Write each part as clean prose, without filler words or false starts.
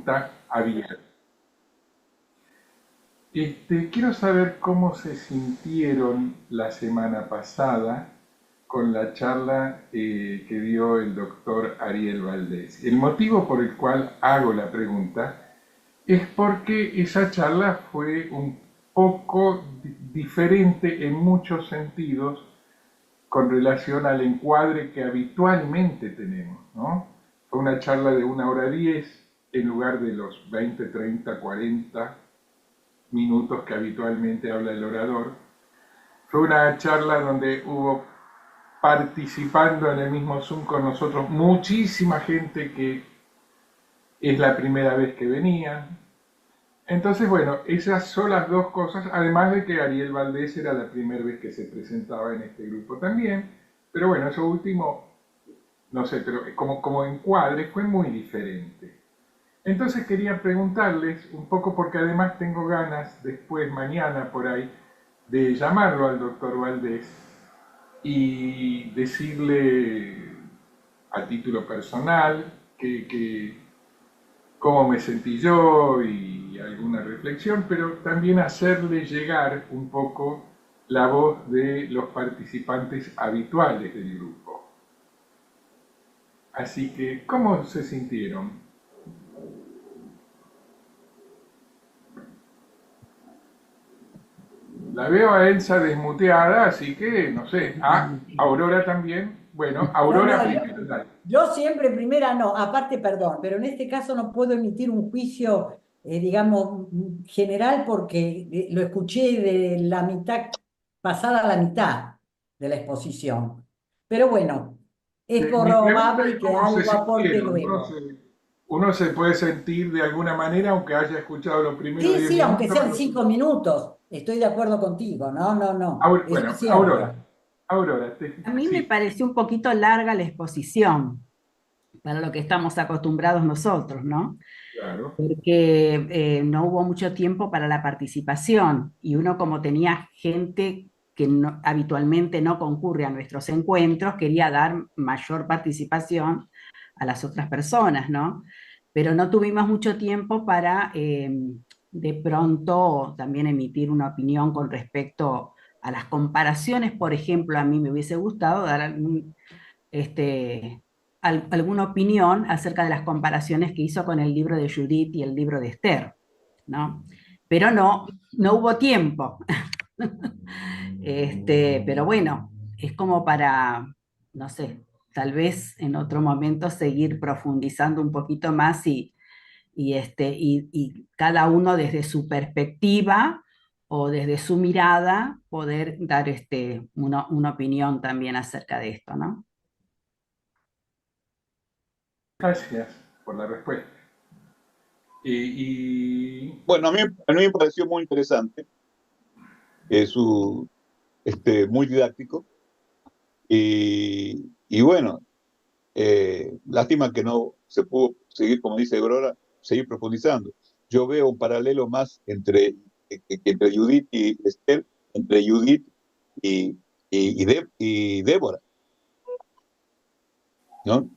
pregunta abierta. Quiero saber cómo se sintieron la semana pasada con la charla que dio el doctor Ariel Valdés. El motivo por el cual hago la pregunta es porque esa charla fue un poco diferente en muchos sentidos con relación al encuadre que habitualmente tenemos, ¿no? Fue una charla de 1 hora 10 en lugar de los 20, 30, 40 minutos que habitualmente habla el orador. Fue una charla donde hubo participando en el mismo Zoom con nosotros muchísima gente que es la primera vez que venía. Entonces, bueno, esas son las dos cosas, además de que Ariel Valdés era la primera vez que se presentaba en este grupo también. Pero bueno, eso último, no sé, pero como encuadre fue muy diferente. Entonces quería preguntarles un poco, porque además tengo ganas después, mañana por ahí, de llamarlo al doctor Valdés y decirle a título personal cómo me sentí yo y alguna reflexión, pero también hacerle llegar un poco la voz de los participantes habituales del grupo. Así que, ¿cómo se sintieron? La veo a Elsa desmuteada, así que no sé. Ah, Aurora también. Bueno, No, Aurora no, primero, dale. yo siempre primera no, aparte, perdón, pero en este caso no puedo emitir un juicio, digamos, general porque lo escuché de la mitad, pasada la mitad de la exposición. Pero bueno, es Mi pregunta probable es que cómo se algo aporte sintieron. luego. Uno se puede sentir de alguna manera, aunque haya escuchado los primeros Sí, 10 sí, aunque minutos. sean 5 minutos, estoy de acuerdo contigo, no, no, no, eso Bueno, es Aurora. cierto. Aurora, A mí me sí, pareció un poquito larga la exposición para lo que estamos acostumbrados nosotros, ¿no? claro. Porque no hubo mucho tiempo para la participación y uno como tenía gente que habitualmente no concurre a nuestros encuentros, quería dar mayor participación a las otras personas, ¿no? Pero no tuvimos mucho tiempo para de pronto también emitir una opinión con respecto a las comparaciones. Por ejemplo, a mí me hubiese gustado dar alguna opinión acerca de las comparaciones que hizo con el libro de Judith y el libro de Esther, ¿no? Pero no hubo tiempo. Pero bueno, es como para, no sé, tal vez en otro momento seguir profundizando un poquito más y cada uno desde su perspectiva o desde su mirada poder dar una opinión también acerca de esto, ¿no? Gracias por la respuesta. Y Bueno, a mí me pareció muy interesante, su, muy didáctico y bueno, lástima que no se pudo seguir, como dice Aurora, seguir profundizando. Yo veo un paralelo más entre Judith y Esther, entre Judith y, y Débora, ¿no?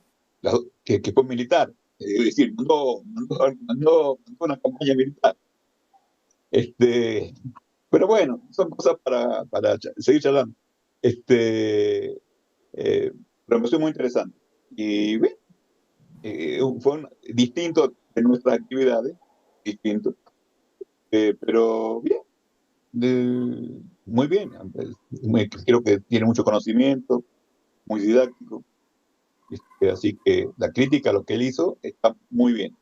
Que fue militar, es decir, mandó una campaña militar. Este, pero bueno, son cosas para seguir charlando. Este, pero me pareció muy interesante. Y bien, distinto de nuestras actividades, distinto, pero bien, muy bien. Creo que tiene mucho conocimiento, muy didáctico. Así que la crítica a lo que él hizo está muy bien.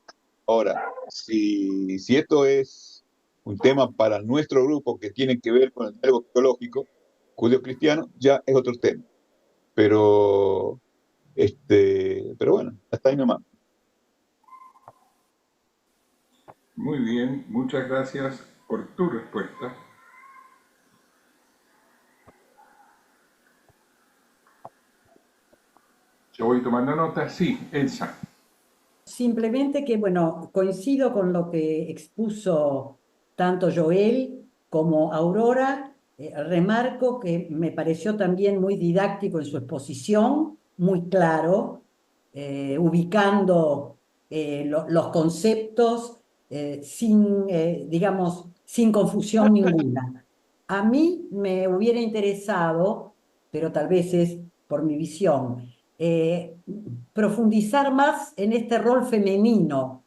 Ahora, si esto es un tema para nuestro grupo que tiene que ver con el diálogo teológico judío-cristiano, ya es otro tema. Pero, pero bueno, hasta ahí nomás. muy bien, muchas gracias por tu respuesta. Yo voy tomando notas. Sí, Elsa. Simplemente que, bueno, coincido con lo que expuso tanto Joel como Aurora. Remarco que me pareció también muy didáctico en su exposición, muy claro, ubicando los conceptos sin, digamos, sin confusión ninguna. A mí me hubiera interesado, pero tal vez es por mi visión, profundizar más en este rol femenino.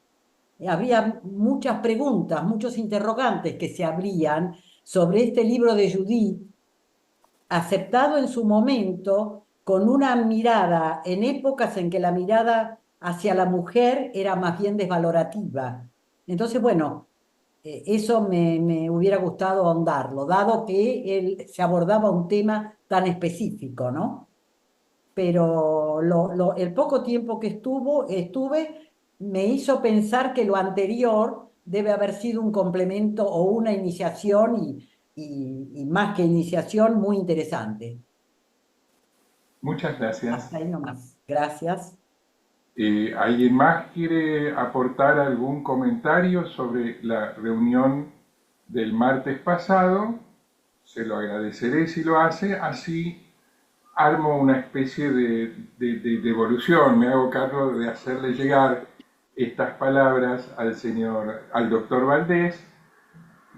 Habría muchas preguntas, muchos interrogantes que se abrían sobre este libro de Judith, aceptado en su momento, con una mirada en épocas en que la mirada hacia la mujer era más bien desvalorativa. Entonces, bueno, eso me hubiera gustado ahondarlo, dado que se abordaba un tema tan específico, ¿no? Pero el poco tiempo que estuve me hizo pensar que lo anterior debe haber sido un complemento o una iniciación y más que iniciación, muy interesante. Muchas gracias. Hasta ahí nomás. Gracias. ¿Alguien más quiere aportar algún comentario sobre la reunión del martes pasado? Se lo agradeceré si lo hace, así armo una especie de devolución, me hago cargo de hacerle llegar estas palabras al doctor Valdés,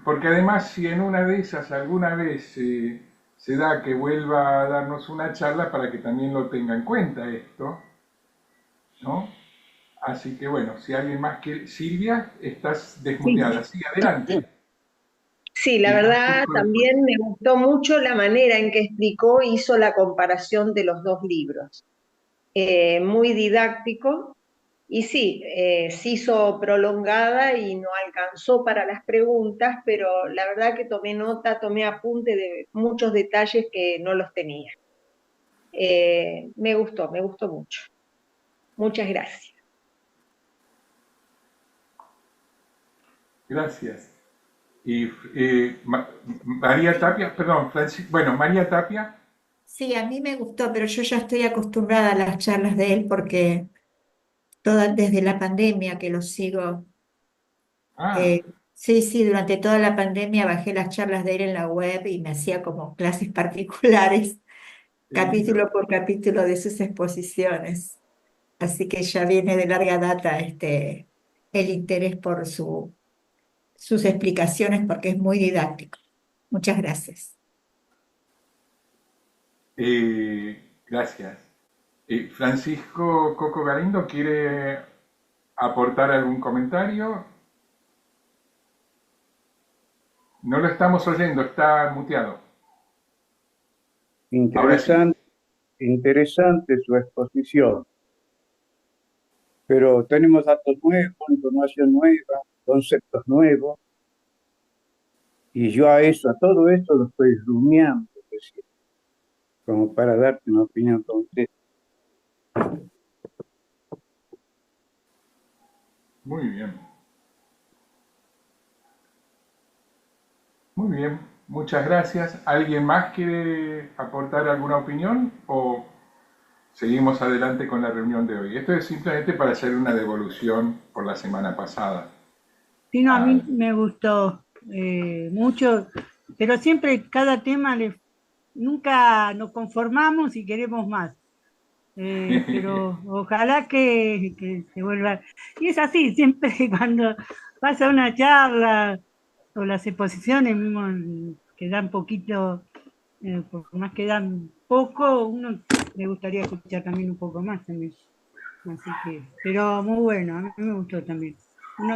porque además si en una de esas alguna vez se da que vuelva a darnos una charla para que también lo tenga en cuenta esto, ¿no? Así que bueno, si alguien más quiere... Silvia, estás desmuteada. Sí, adelante. Sí, la verdad también me gustó mucho la manera en que explicó, hizo la comparación de los dos libros. Muy didáctico y sí, se hizo prolongada y no alcanzó para las preguntas, pero la verdad que tomé nota, tomé apunte de muchos detalles que no los tenía. Me gustó mucho. Muchas gracias. Gracias. Y María Tapia, perdón, bueno, María Tapia. Sí, a mí me gustó, pero yo ya estoy acostumbrada a las charlas de él porque desde la pandemia que lo sigo. Ah, Sí, sí, durante toda la pandemia bajé las charlas de él en la web y me hacía como clases particulares, qué lindo. capítulo por capítulo de sus exposiciones. Así que ya viene de larga data el interés por sus explicaciones porque es muy didáctico. Muchas gracias. Gracias. Francisco Coco Galindo, ¿quiere aportar algún comentario? No lo estamos oyendo, está muteado. Interesante, interesante su exposición, pero tenemos datos nuevos, información nueva, conceptos nuevos, y yo a todo esto lo estoy rumiando, recién, como para darte una opinión completa. Muy bien. Muy bien, muchas gracias. ¿Alguien más quiere aportar alguna opinión o seguimos adelante con la reunión de hoy? Esto es simplemente para hacer una devolución por la semana pasada. Sí, no, a mí me gustó mucho, pero siempre cada tema nunca nos conformamos y queremos más. Pero ojalá que se vuelva. Y es así, siempre cuando pasa una charla o las exposiciones mismo que dan poquito, por más que dan poco, uno le gustaría escuchar también un poco más también. Así que, pero muy bueno, a mí me gustó también.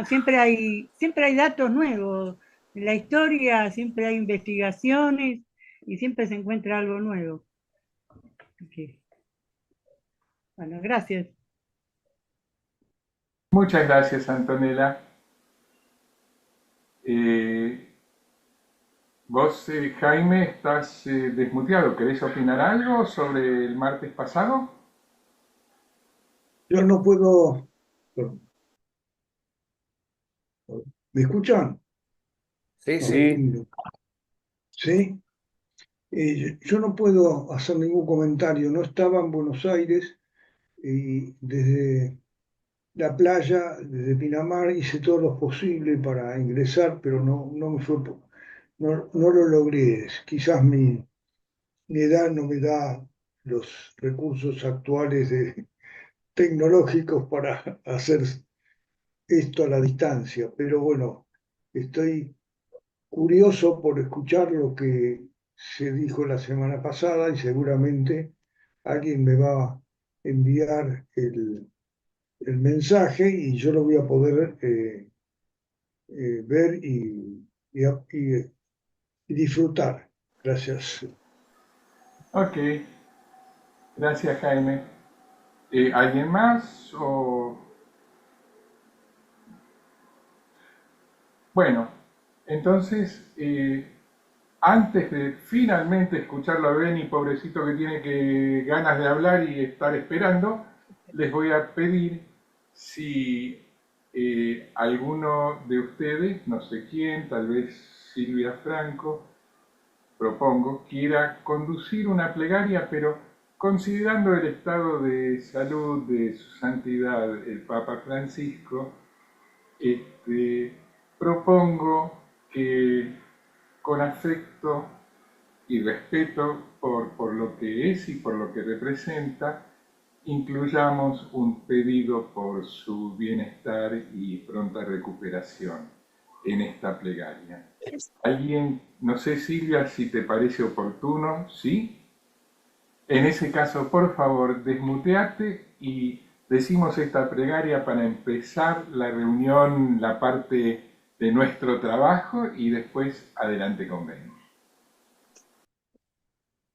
Siempre hay datos nuevos. En la historia siempre hay investigaciones y siempre se encuentra algo nuevo. Así que, bueno, gracias. Muchas gracias, Antonella. Vos, Jaime, estás desmuteado. ¿Querés opinar algo sobre el martes pasado? Yo no puedo. ¿Me escuchan? Sí, No, sí. Sí, ¿sí? Yo no puedo hacer ningún comentario. No estaba en Buenos Aires y desde la playa, desde Pinamar, hice todo lo posible para ingresar, pero no me fue, no lo logré. Quizás mi edad no me da los recursos actuales tecnológicos para hacer esto a la distancia, pero bueno, estoy curioso por escuchar lo que se dijo la semana pasada y seguramente alguien me va a enviar el mensaje y yo lo voy a poder ver y disfrutar. Gracias. Ok, gracias Jaime. ¿Alguien más? Bueno, entonces, antes de finalmente escucharlo a Beni, pobrecito que tiene ganas de hablar y estar esperando, les voy a pedir si alguno de ustedes, no sé quién, tal vez Silvia Franco, propongo, quiera conducir una plegaria, pero considerando el estado de salud de su santidad el Papa Francisco, propongo que con afecto y respeto por lo que es y por lo que representa, incluyamos un pedido por su bienestar y pronta recuperación en esta plegaria. ¿Alguien, no sé Silvia, si te parece oportuno? ¿Sí? En ese caso, por favor, desmuteate y decimos esta plegaria para empezar la reunión, la parte de nuestro trabajo y después adelante con Beni.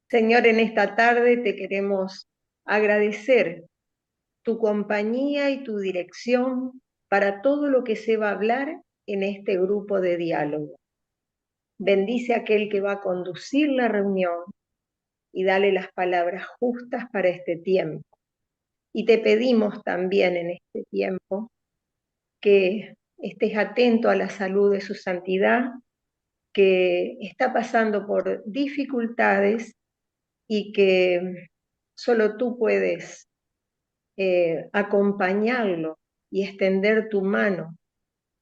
Señor, en esta tarde te queremos agradecer tu compañía y tu dirección para todo lo que se va a hablar en este grupo de diálogo. Bendice a aquel que va a conducir la reunión y dale las palabras justas para este tiempo. Y te pedimos también en este tiempo que estés atento a la salud de su santidad, que está pasando por dificultades y que solo tú puedes acompañarlo y extender tu mano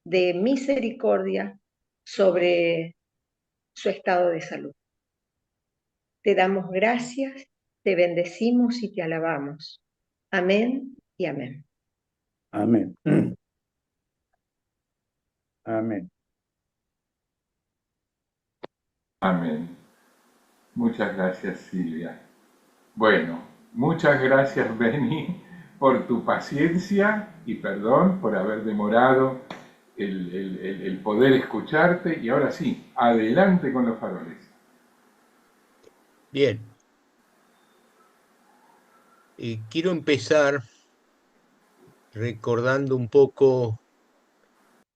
de misericordia sobre su estado de salud. Te damos gracias, te bendecimos y te alabamos. Amén y amén. Amén. Amén. Amén. Muchas gracias, Silvia. Bueno, muchas gracias, Beni, por tu paciencia y perdón por haber demorado el poder escucharte. Y ahora sí, adelante con los faroles. Bien, quiero empezar recordando un poco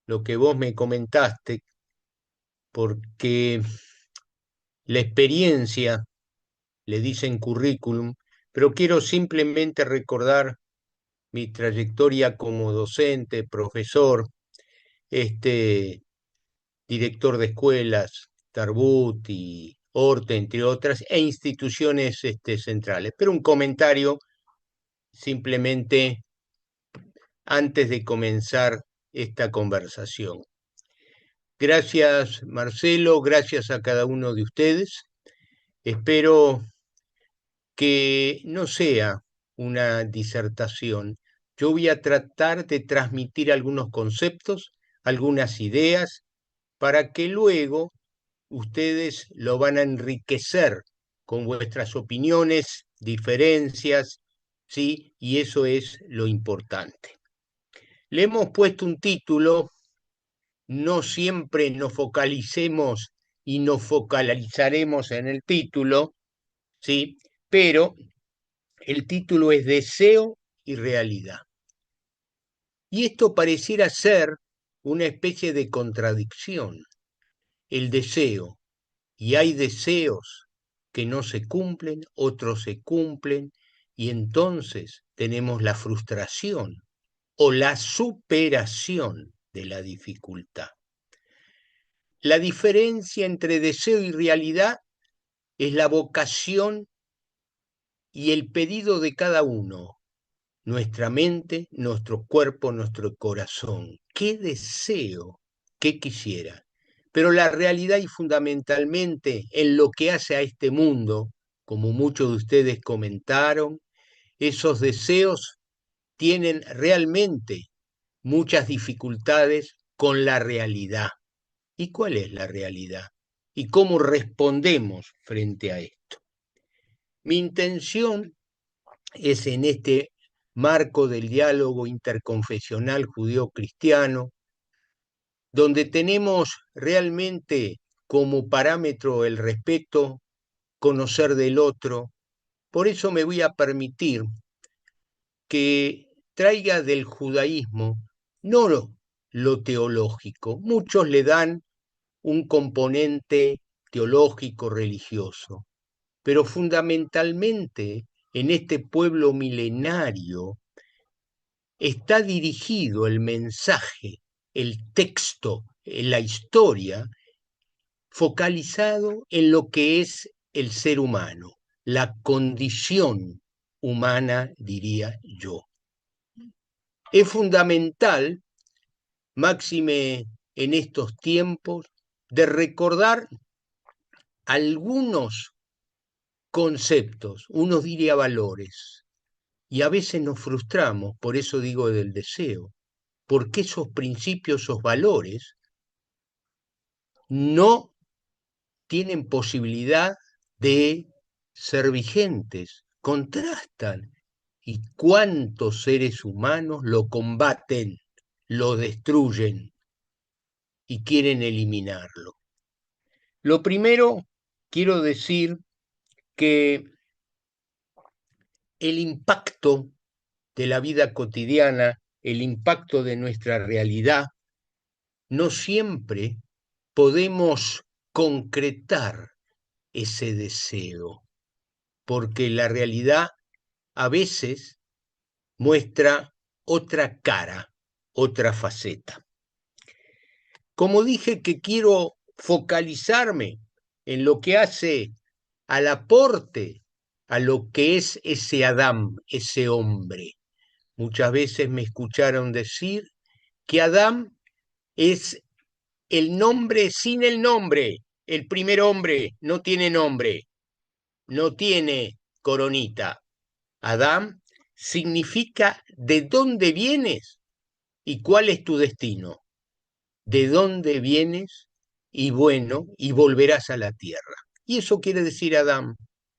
lo que vos me comentaste, porque la experiencia le dicen currículum, pero quiero simplemente recordar mi trayectoria como docente, profesor, director de escuelas, Tarbut y Orte, entre otras, e instituciones centrales. Pero un comentario simplemente antes de comenzar esta conversación. Gracias, Marcelo, gracias a cada uno de ustedes. Espero que no sea una disertación. Yo voy a tratar de transmitir algunos conceptos, algunas ideas, para que luego ustedes lo van a enriquecer con vuestras opiniones, diferencias, ¿sí? Y eso es lo importante. Le hemos puesto un título, no siempre nos focalicemos y nos focalizaremos en el título, ¿sí? Pero el título es Deseo y Realidad. Y esto pareciera ser una especie de contradicción. El deseo, y hay deseos que no se cumplen, otros se cumplen, y entonces tenemos la frustración o la superación de la dificultad. La diferencia entre deseo y realidad es la vocación y el pedido de cada uno, nuestra mente, nuestro cuerpo, nuestro corazón. ¿Qué deseo? ¿Qué quisiera? Pero la realidad y fundamentalmente en lo que hace a este mundo, como muchos de ustedes comentaron, esos deseos tienen realmente muchas dificultades con la realidad. ¿Y cuál es la realidad? ¿Y cómo respondemos frente a esto? Mi intención es, en este marco del diálogo interconfesional judío-cristiano, donde tenemos realmente como parámetro el respeto, conocer del otro. Por eso me voy a permitir que traiga del judaísmo no lo teológico. Muchos le dan un componente teológico religioso, pero fundamentalmente en este pueblo milenario está dirigido el mensaje, el texto, la historia, focalizado en lo que es el ser humano, la condición humana, diría yo. Es fundamental, máxime en estos tiempos, de recordar algunos conceptos, uno diría valores, y a veces nos frustramos, por eso digo del deseo, porque esos principios, esos valores, no tienen posibilidad de ser vigentes, contrastan. ¿Y cuántos seres humanos lo combaten, lo destruyen y quieren eliminarlo? Lo primero, quiero decir que el impacto de la vida cotidiana, el impacto de nuestra realidad, no siempre podemos concretar ese deseo, porque la realidad a veces muestra otra cara, otra faceta. Como dije que quiero focalizarme en lo que hace al aporte a lo que es ese Adán, ese hombre. Muchas veces me escucharon decir que Adán es el nombre sin el nombre. El primer hombre no tiene nombre, no tiene coronita. Adán significa de dónde vienes y cuál es tu destino. De dónde vienes y bueno, y volverás a la tierra. Y eso quiere decir Adán.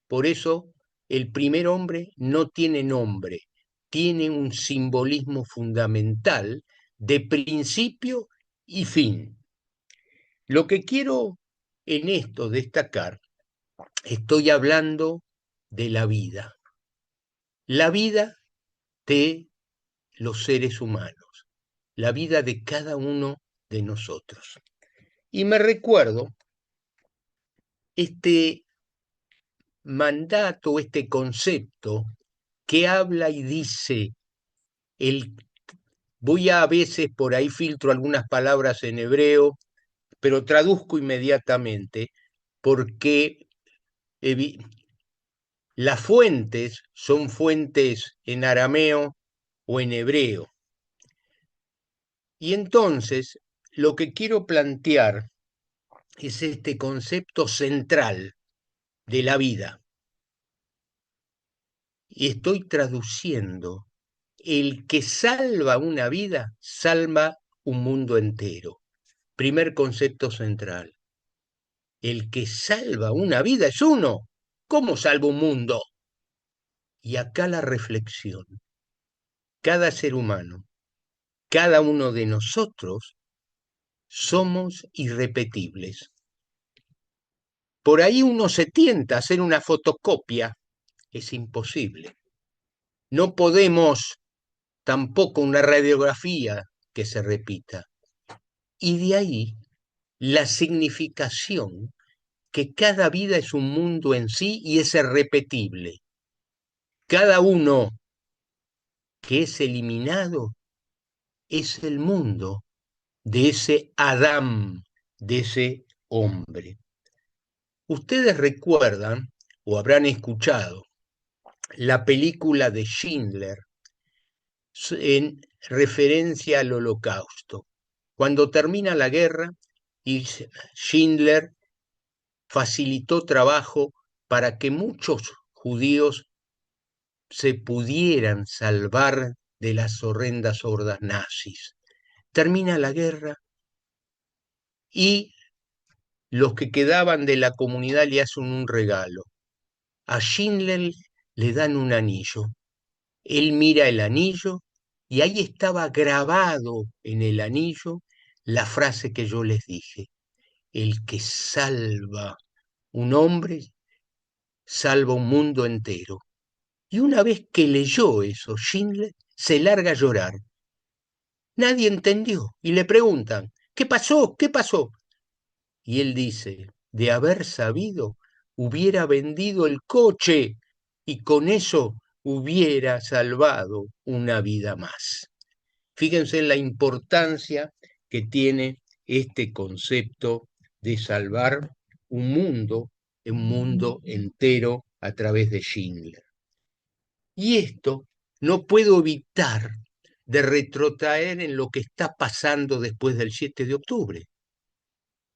Por eso el primer hombre no tiene nombre, tiene un simbolismo fundamental de principio y fin. Lo que quiero en esto destacar, estoy hablando de la vida de los seres humanos, la vida de cada uno de nosotros. Y me recuerdo este mandato, este concepto que habla y dice, voy a veces por ahí filtro algunas palabras en hebreo, pero traduzco inmediatamente porque las fuentes son fuentes en arameo o en hebreo. Y entonces lo que quiero plantear es este concepto central de la vida. Y estoy traduciendo: el que salva una vida, salva un mundo entero. Primer concepto central. El que salva una vida es uno. ¿Cómo salva un mundo? Y acá la reflexión. Cada ser humano, cada uno de nosotros, somos irrepetibles. Por ahí uno se tienta a hacer una fotocopia. Es imposible. No podemos tampoco una radiografía que se repita. Y de ahí la significación que cada vida es un mundo en sí y es irrepetible. Cada uno que es eliminado es el mundo de ese Adán, de ese hombre. Ustedes recuerdan o habrán escuchado la película de Schindler en referencia al Holocausto. Cuando termina la guerra y Schindler facilitó trabajo para que muchos judíos se pudieran salvar de las horrendas hordas nazis. termina la guerra y los que quedaban de la comunidad le hacen un regalo. A Schindler le dan un anillo. Él mira el anillo y ahí estaba grabado en el anillo la frase que yo les dije: el que salva un hombre, salva un mundo entero. Y una vez que leyó eso, Schindler se larga a llorar. Nadie entendió y le preguntan: ¿qué pasó? ¿Qué pasó? Y él dice: de haber sabido, hubiera vendido el coche y con eso hubiera salvado una vida más. Fíjense en la importancia que tiene este concepto de salvar un mundo entero a través de Schindler. Y esto no puedo evitar de retrotraer en lo que está pasando después del 7 de octubre.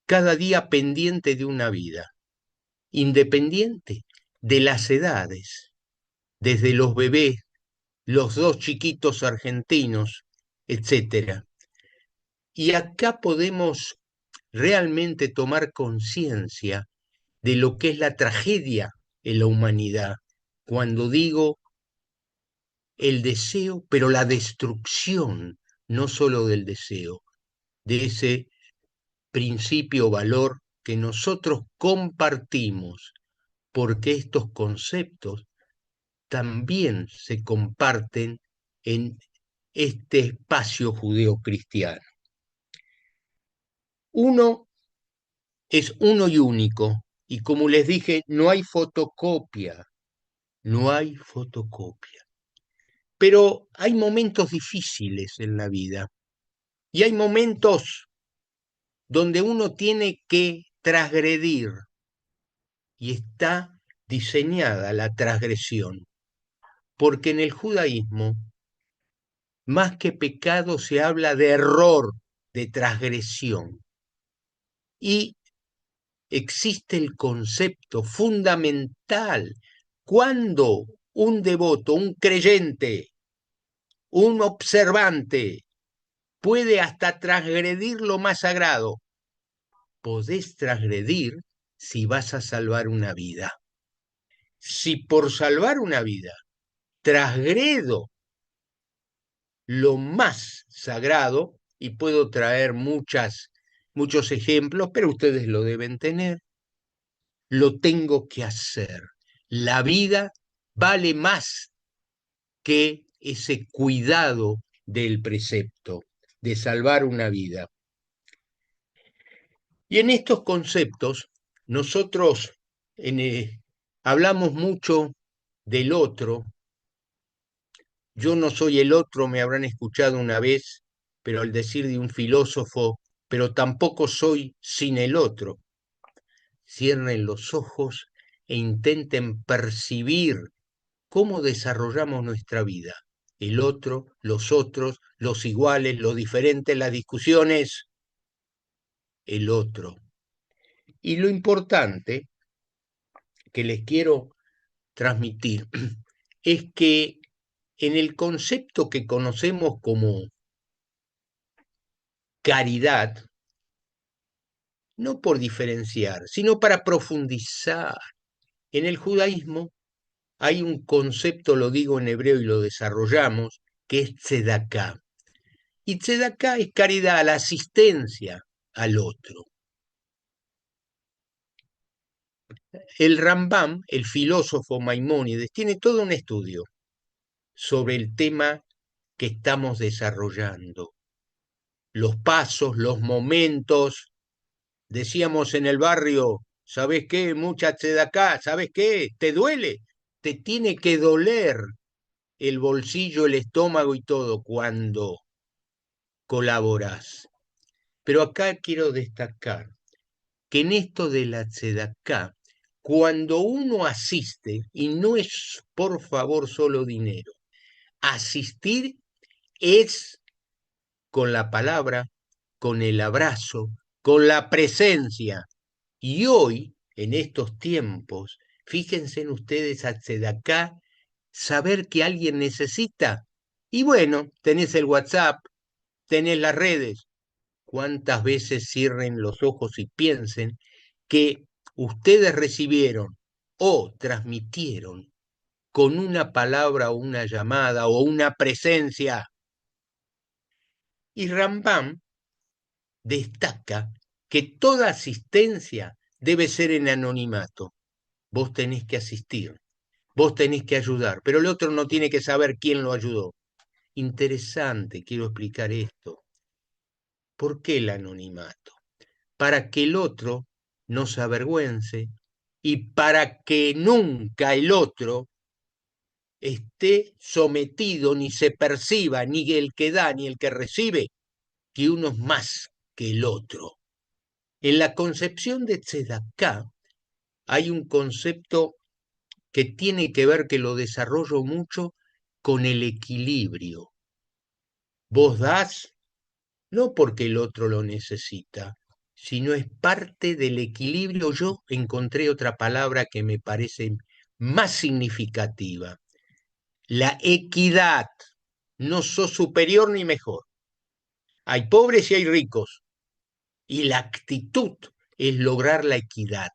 Cada día pendiente de una vida, independiente de las edades, desde los bebés, los dos chiquitos argentinos, etc. Y acá podemos realmente tomar conciencia de lo que es la tragedia en la humanidad, cuando digo el deseo, pero la destrucción, no solo del deseo, de ese principio o valor que nosotros compartimos, porque estos conceptos también se comparten en este espacio judeocristiano. Uno es uno y único, y como les dije, no hay fotocopia, no hay fotocopia. Pero hay momentos difíciles en la vida, y hay momentos donde uno tiene que transgredir, y está diseñada la transgresión, porque en el judaísmo, más que pecado, se habla de error, de transgresión. Y existe el concepto fundamental: cuando un devoto, un creyente, un observante puede hasta transgredir lo más sagrado. Podés transgredir si vas a salvar una vida. Si por salvar una vida transgredo lo más sagrado, y puedo traer muchos ejemplos, pero ustedes lo deben tener, lo tengo que hacer. La vida vale más que ese cuidado del precepto, de salvar una vida. Y en estos conceptos, nosotros hablamos mucho del otro. Yo no soy el otro, me habrán escuchado una vez, pero al decir de un filósofo, pero tampoco soy sin el otro. Cierren los ojos e intenten percibir cómo desarrollamos nuestra vida. El otro, los otros, los iguales, los diferentes, las discusiones. El otro. Y lo importante que les quiero transmitir es que en el concepto que conocemos como caridad, no por diferenciar, sino para profundizar, en el judaísmo hay un concepto, lo digo en hebreo y lo desarrollamos, que es tzedaká. Y tzedaká es caridad, la asistencia al otro. El Rambam, el filósofo Maimónides, tiene todo un estudio sobre el tema que estamos desarrollando. Los pasos, los momentos. Decíamos en el barrio: ¿sabes qué? Mucha tzedaká, ¿sabes qué? ¿Te duele? Te tiene que doler el bolsillo, el estómago y todo cuando colaborás. Pero acá quiero destacar que en esto de la tzedaká, cuando uno asiste, y no es por favor solo dinero, asistir es con la palabra, con el abrazo, con la presencia. Y hoy, en estos tiempos, fíjense en ustedes a tzedaká, saber que alguien necesita. Y bueno, tenés el WhatsApp, tenés las redes. ¿Cuántas veces cierren los ojos y piensen que ustedes recibieron o transmitieron con una palabra o una llamada o una presencia? Y Rambam destaca que toda asistencia debe ser en anonimato. Vos tenés que asistir, vos tenés que ayudar, pero el otro no tiene que saber quién lo ayudó. Interesante, quiero explicar esto. ¿Por qué el anonimato? Para que el otro no se avergüence y para que nunca el otro esté sometido ni se perciba, ni el que da ni el que recibe, que uno es más que el otro. En la concepción de Tzedaká hay un concepto que tiene que ver, que lo desarrollo mucho, con el equilibrio. Vos das no porque el otro lo necesita, sino es parte del equilibrio. Yo encontré otra palabra que me parece más significativa: la equidad. No sos superior ni mejor. Hay pobres y hay ricos, y la actitud es lograr la equidad.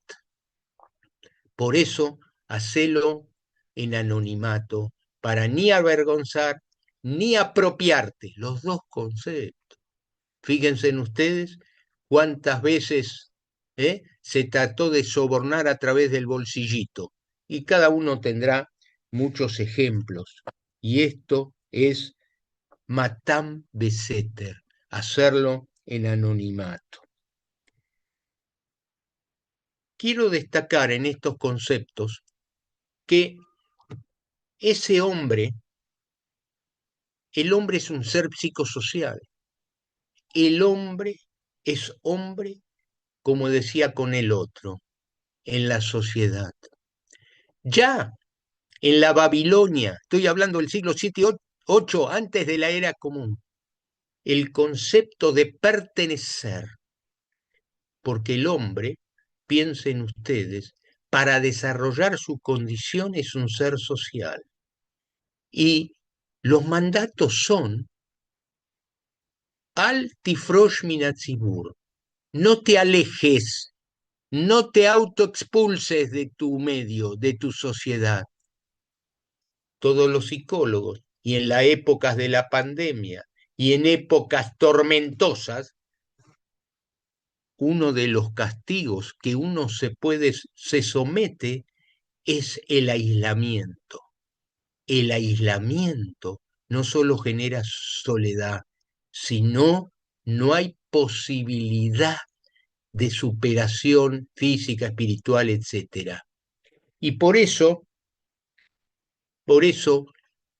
Por eso, hacelo en anonimato, para ni avergonzar ni apropiarte, los dos conceptos. Fíjense en ustedes cuántas veces se trató de sobornar a través del bolsillito, y cada uno tendrá muchos ejemplos. Y esto es Matam Beseter, hacerlo en anonimato. Quiero destacar en estos conceptos que ese hombre, el hombre es un ser psicosocial. El hombre es hombre, como decía, con el otro, en la sociedad. Ya en la Babilonia, estoy hablando del siglo 7 y 8, antes de la era común, el concepto de pertenecer, porque el hombre, piensen ustedes, para desarrollar su condición es un ser social. Y los mandatos son al tifrosh minatzibur, no te alejes, no te autoexpulses de tu medio, de tu sociedad. Todos los psicólogos, y en las épocas de la pandemia, y en épocas tormentosas, uno de los castigos que uno se somete es el aislamiento. El aislamiento no solo genera soledad, sino no hay posibilidad de superación física, espiritual, etc. Y por eso,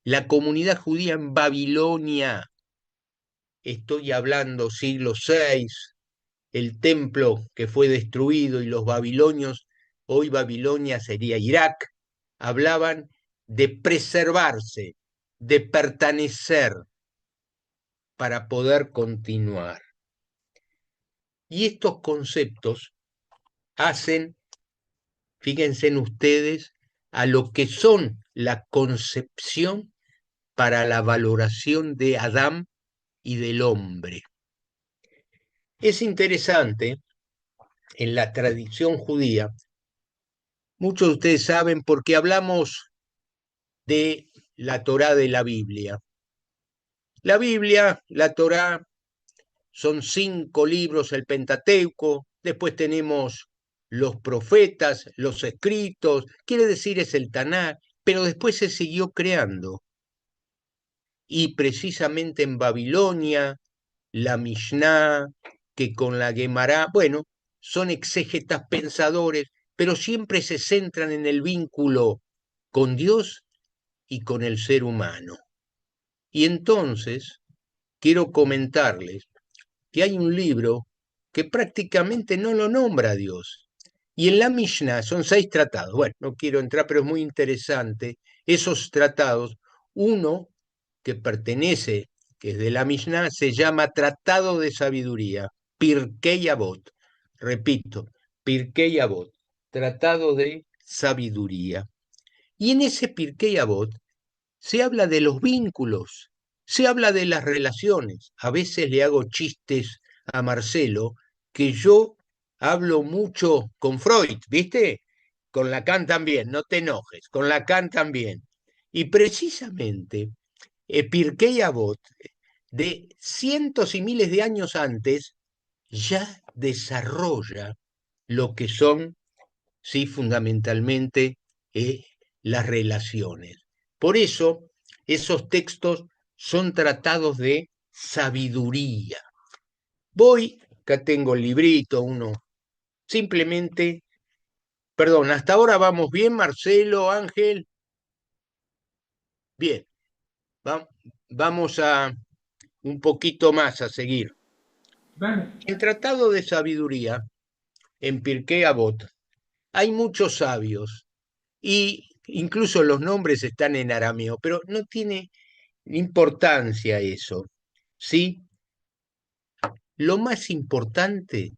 la comunidad judía en Babilonia, estoy hablando siglo VI, el templo que fue destruido, y los babilonios, hoy Babilonia sería Irak, hablaban de preservarse, de pertenecer para poder continuar. Y estos conceptos hacen, fíjense en ustedes, a lo que son la concepción para la valoración de Adán y del hombre. Es interesante, en la tradición judía, muchos de ustedes saben, porque hablamos de la Torá de la Biblia. La Biblia, la Torá, son 5 libros, el Pentateuco, después tenemos los profetas, los escritos, quiere decir es el Tanaj, pero después se siguió creando. Y precisamente en Babilonia, la Mishnah, que con la Guemará, bueno, son exégetas pensadores, pero siempre se centran en el vínculo con Dios y con el ser humano. Y entonces quiero comentarles que hay un libro que prácticamente no lo nombra a Dios. Y en la Mishnah son 6 tratados. Bueno, no quiero entrar, pero es muy interesante. Esos tratados, uno que pertenece, que es de la Mishnah, se llama Tratado de Sabiduría, Pirkei Avot. Repito, Pirkei Avot, Tratado de Sabiduría. Y en ese Pirkei Avot se habla de los vínculos, Se habla de las relaciones. A veces le hago chistes a Marcelo que yo hablo mucho con Freud, ¿viste? Con Lacan también, no te enojes, con Lacan también. Y precisamente Pirkei Avot, de cientos y miles de años antes, ya desarrolla lo que son, sí, fundamentalmente las relaciones. Por eso, esos textos son tratados de sabiduría. Acá tengo el librito, uno, simplemente, perdón, hasta ahora vamos bien, Marcelo, Ángel. Bien, vamos a un poquito más a seguir. Dale. El Tratado de Sabiduría, en Pirkei Avot, hay muchos sabios y incluso los nombres están en arameo, pero no tiene importancia eso, ¿sí? Lo más importante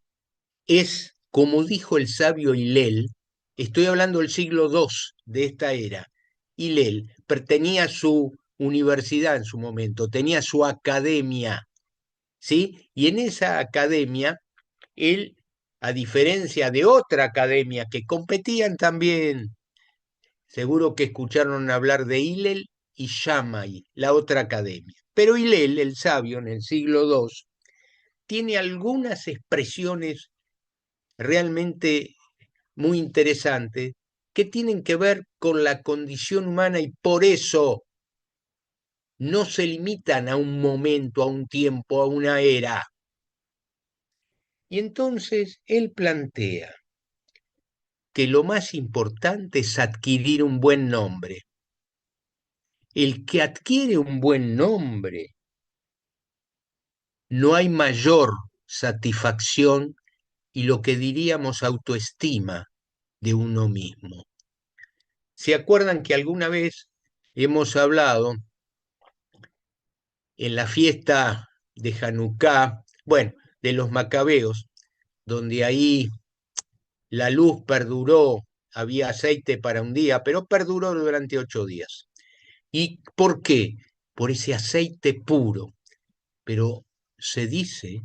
es, como dijo el sabio Hillel, estoy hablando del siglo II de esta era, Hillel tenía su universidad en su momento, tenía su academia, ¿sí? Y en esa academia, él, a diferencia de otra academia que competían también, seguro que escucharon hablar de Hillel y Shammai, la otra academia. Pero Hillel, el sabio, en el siglo II, tiene algunas expresiones realmente muy interesantes que tienen que ver con la condición humana y por eso no se limitan a un momento, a un tiempo, a una era. Y entonces él plantea que lo más importante es adquirir un buen nombre. El que adquiere un buen nombre, no hay mayor satisfacción y lo que diríamos autoestima de uno mismo. ¿Se acuerdan que alguna vez hemos hablado en la fiesta de Hanukká, bueno, de los macabeos, donde ahí la luz perduró, había aceite para un día, pero perduró durante 8 días? ¿Y por qué? Por ese aceite puro. Pero se dice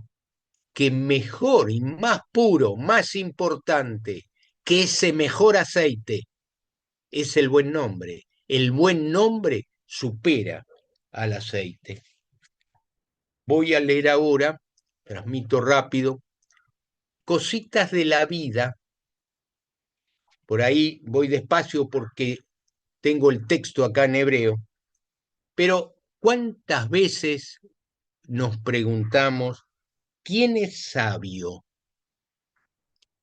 que mejor y más puro, más importante que ese mejor aceite es el buen nombre. El buen nombre supera al aceite. Voy a leer ahora, transmito rápido, cositas de la vida. Por ahí voy despacio porque tengo el texto acá en hebreo. Pero ¿cuántas veces nos preguntamos quién es sabio?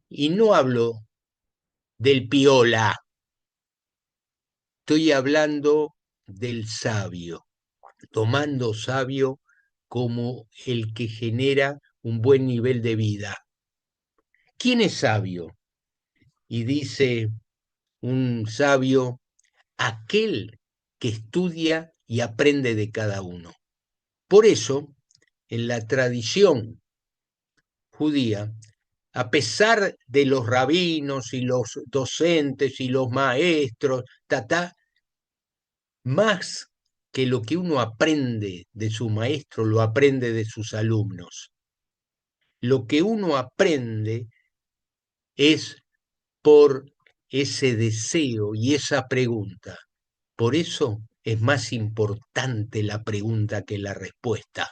Y no hablo del piola, estoy hablando del sabio, tomando sabio como el que genera un buen nivel de vida. ¿Quién es sabio? Y dice un sabio, aquel que estudia y aprende de cada uno. Por eso, en la tradición judía, a pesar de los rabinos y los docentes y los maestros, más que lo que uno aprende de su maestro, lo aprende de sus alumnos. Lo que uno aprende es por ese deseo y esa pregunta. Por eso es más importante la pregunta que la respuesta.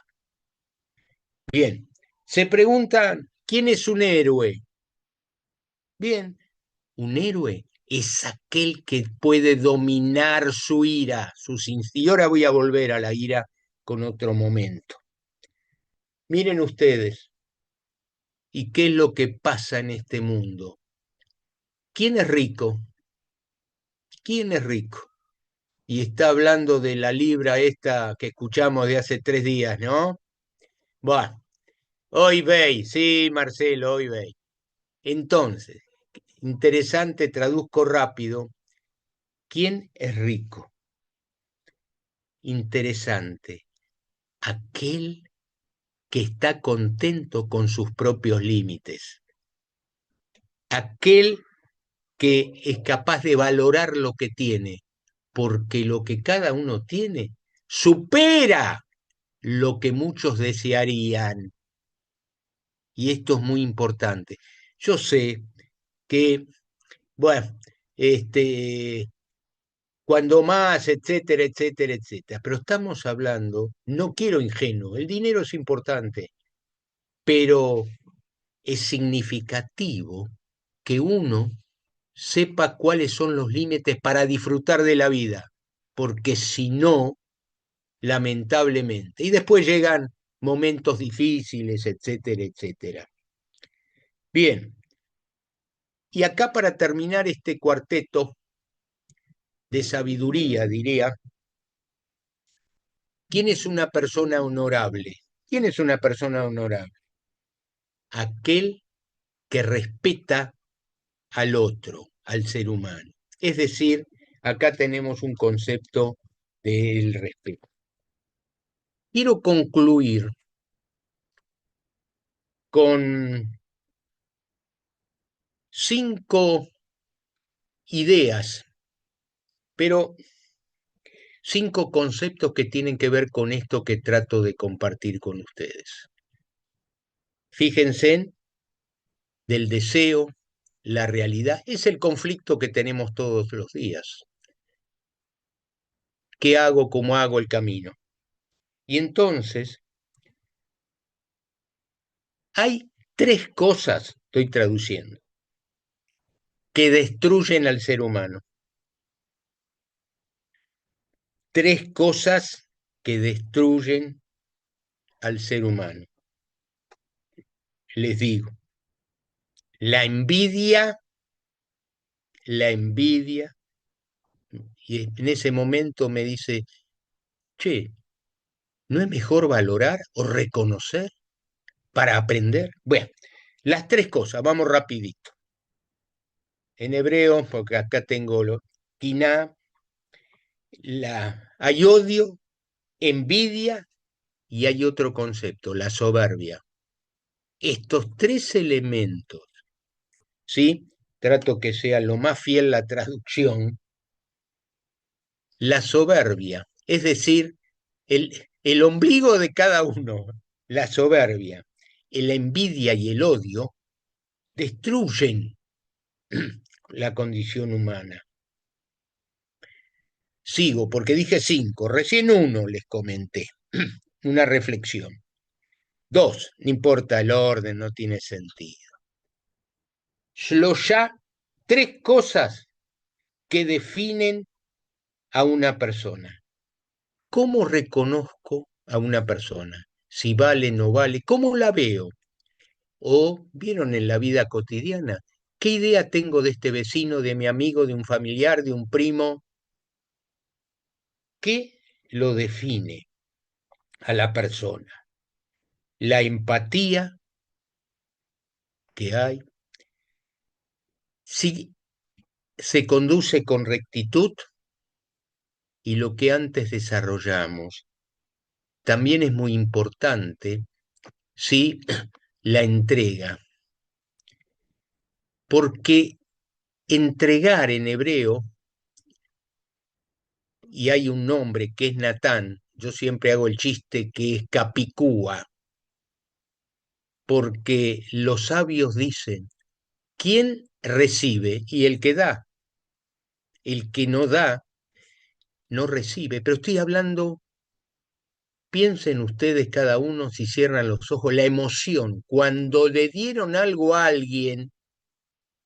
Bien, se preguntan, ¿quién es un héroe? Bien, un héroe es aquel que puede dominar su ira, y ahora voy a volver a la ira con otro momento. Miren ustedes, ¿y qué es lo que pasa en este mundo? ¿Quién es rico? ¿Quién es rico? Y está hablando de la libra esta que escuchamos de hace 3 días, ¿no? Bueno, hoy veis, sí, Marcelo, hoy veis. Entonces, interesante, traduzco rápido. ¿Quién es rico? Interesante. Aquel que está contento con sus propios límites. Aquel que es capaz de valorar lo que tiene, porque lo que cada uno tiene supera lo que muchos desearían. Y esto es muy importante. Yo sé que, bueno, cuando más, etcétera, etcétera, etcétera. Pero estamos hablando, no quiero ingenuo, el dinero es importante, pero es significativo que uno sepa cuáles son los límites para disfrutar de la vida, porque si no, lamentablemente, y después llegan momentos difíciles, etcétera, etcétera. Bien, y acá para terminar este cuarteto de sabiduría, diría, ¿quién es una persona honorable? ¿Quién es una persona honorable? Aquel que respeta al otro, al ser humano. Es decir, acá tenemos un concepto del respeto. Quiero concluir con 5 ideas, pero 5 conceptos que tienen que ver con esto que trato de compartir con ustedes. Fíjense del deseo, la realidad, es el conflicto que tenemos todos los días. ¿Qué hago? ¿Cómo hago el camino? Y entonces, hay 3 cosas, estoy traduciendo, que destruyen al ser humano. 3 cosas que destruyen al ser humano. Les digo, la envidia, y en ese momento me dice, che, ¿no es mejor valorar o reconocer para aprender? Bueno, las 3 cosas, vamos rapidito. En hebreo, porque acá tengo lo kiná, hay odio, envidia y hay otro concepto, la soberbia. Estos 3 elementos, ¿sí? Trato que sea lo más fiel la traducción. La soberbia, es decir, el ombligo de cada uno, la soberbia, la envidia y el odio, destruyen la condición humana. Sigo, porque dije 5, recién 1 les comenté, una reflexión. 2, no importa el orden, no tiene sentido. Shloshá, 3 cosas que definen a una persona. ¿Cómo reconozco a una persona? Si vale, no vale, ¿cómo la veo? O, ¿vieron en la vida cotidiana? ¿Qué idea tengo de este vecino, de mi amigo, de un familiar, de un primo? ¿Qué lo define a la persona? La empatía que hay, si se conduce con rectitud y lo que antes desarrollamos. También es muy importante, sí, la entrega, porque entregar en hebreo, y hay un nombre que es Natán, yo siempre hago el chiste que es Capicúa, porque los sabios dicen, ¿quién recibe? Y el que da, el que no da, no recibe, pero estoy hablando, piensen ustedes cada uno si cierran los ojos, la emoción, cuando le dieron algo a alguien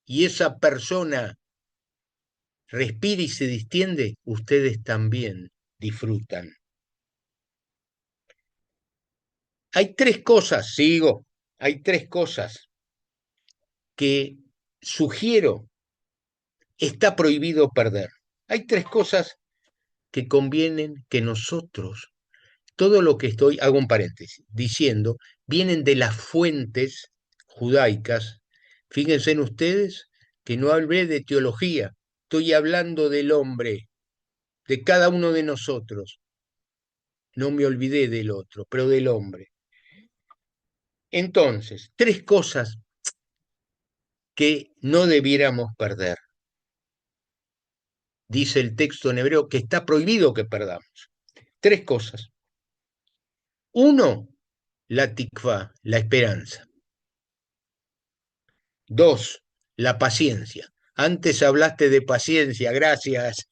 y esa persona respira y se distiende, ustedes también disfrutan. Hay 3 cosas, sigo, hay 3 cosas que sugiero, está prohibido perder. Hay 3 cosas que convienen que nosotros, todo lo que estoy, hago un paréntesis, diciendo, vienen de las fuentes judaicas. Fíjense en ustedes que no hablé de teología, estoy hablando del hombre, de cada uno de nosotros. No me olvidé del otro, pero del hombre. Entonces, 3 cosas que no debiéramos perder. Dice el texto en hebreo que está prohibido que perdamos. 3 cosas. Uno, la tikva, la esperanza. Dos, la paciencia. Antes hablaste de paciencia, gracias,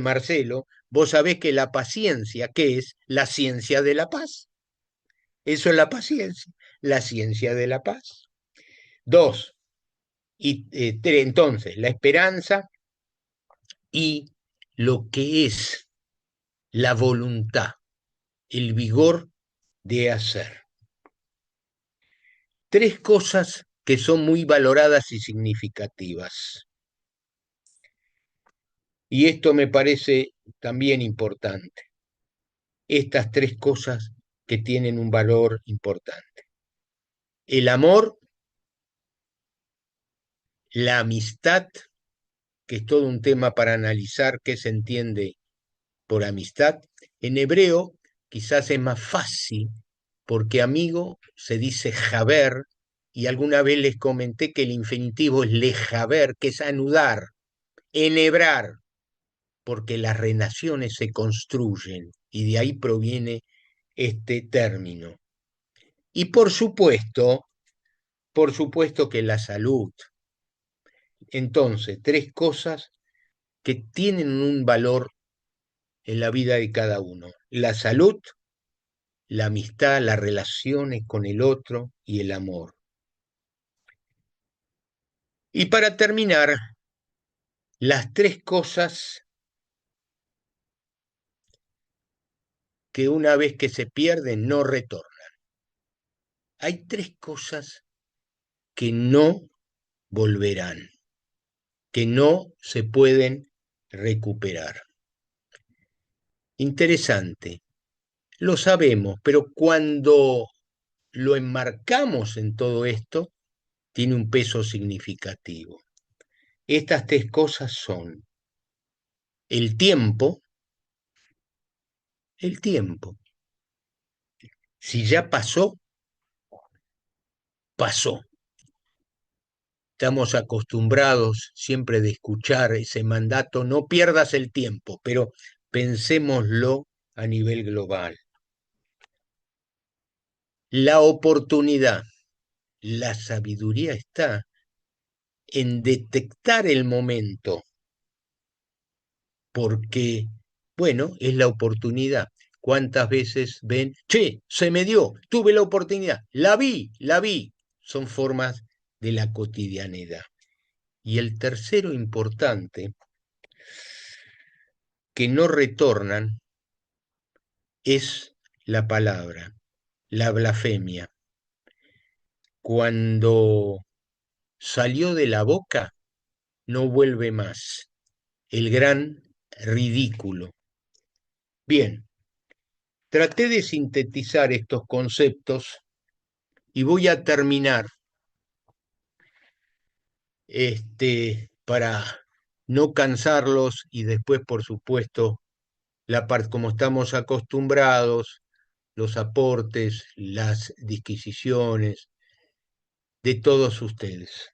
Marcelo. Vos sabés que la paciencia, ¿qué es? La ciencia de la paz. Eso es la paciencia, la ciencia de la paz. Dos, entonces, la esperanza y lo que es la voluntad, el vigor de hacer. Tres cosas que son muy valoradas y significativas. Y esto me parece también importante. Estas tres cosas que tienen un valor importante. El amor, la amistad, que es todo un tema para analizar qué se entiende por amistad. En hebreo quizás es más fácil porque amigo se dice jaber, y alguna vez les comenté que el infinitivo es lejaber, que es anudar, enhebrar, porque las relaciones se construyen y de ahí proviene este término. Y por supuesto que la salud. Entonces, tres cosas que tienen un valor en la vida de cada uno. La salud, la amistad, las relaciones con el otro y el amor. Y para terminar, las tres cosas que una vez que se pierden no retornan. Hay tres cosas que no volverán, que no se pueden recuperar. Interesante, lo sabemos, pero cuando lo enmarcamos en todo esto, tiene un peso significativo. Estas tres cosas son el tiempo. Si ya pasó, pasó. Estamos acostumbrados siempre de escuchar ese mandato, no pierdas el tiempo, pero pensémoslo a nivel global. La oportunidad, la sabiduría está en detectar el momento, porque, bueno, es la oportunidad. ¿Cuántas veces ven, che, se me dio, tuve la oportunidad, la vi? Son formas de la cotidianidad. Y el tercero importante, que no retornan, es la palabra, la blasfemia. Cuando salió de la boca, no vuelve más. El gran ridículo. Bien, traté de sintetizar estos conceptos y voy a terminar para no cansarlos y después, por supuesto, como estamos acostumbrados, los aportes, las disquisiciones de todos ustedes.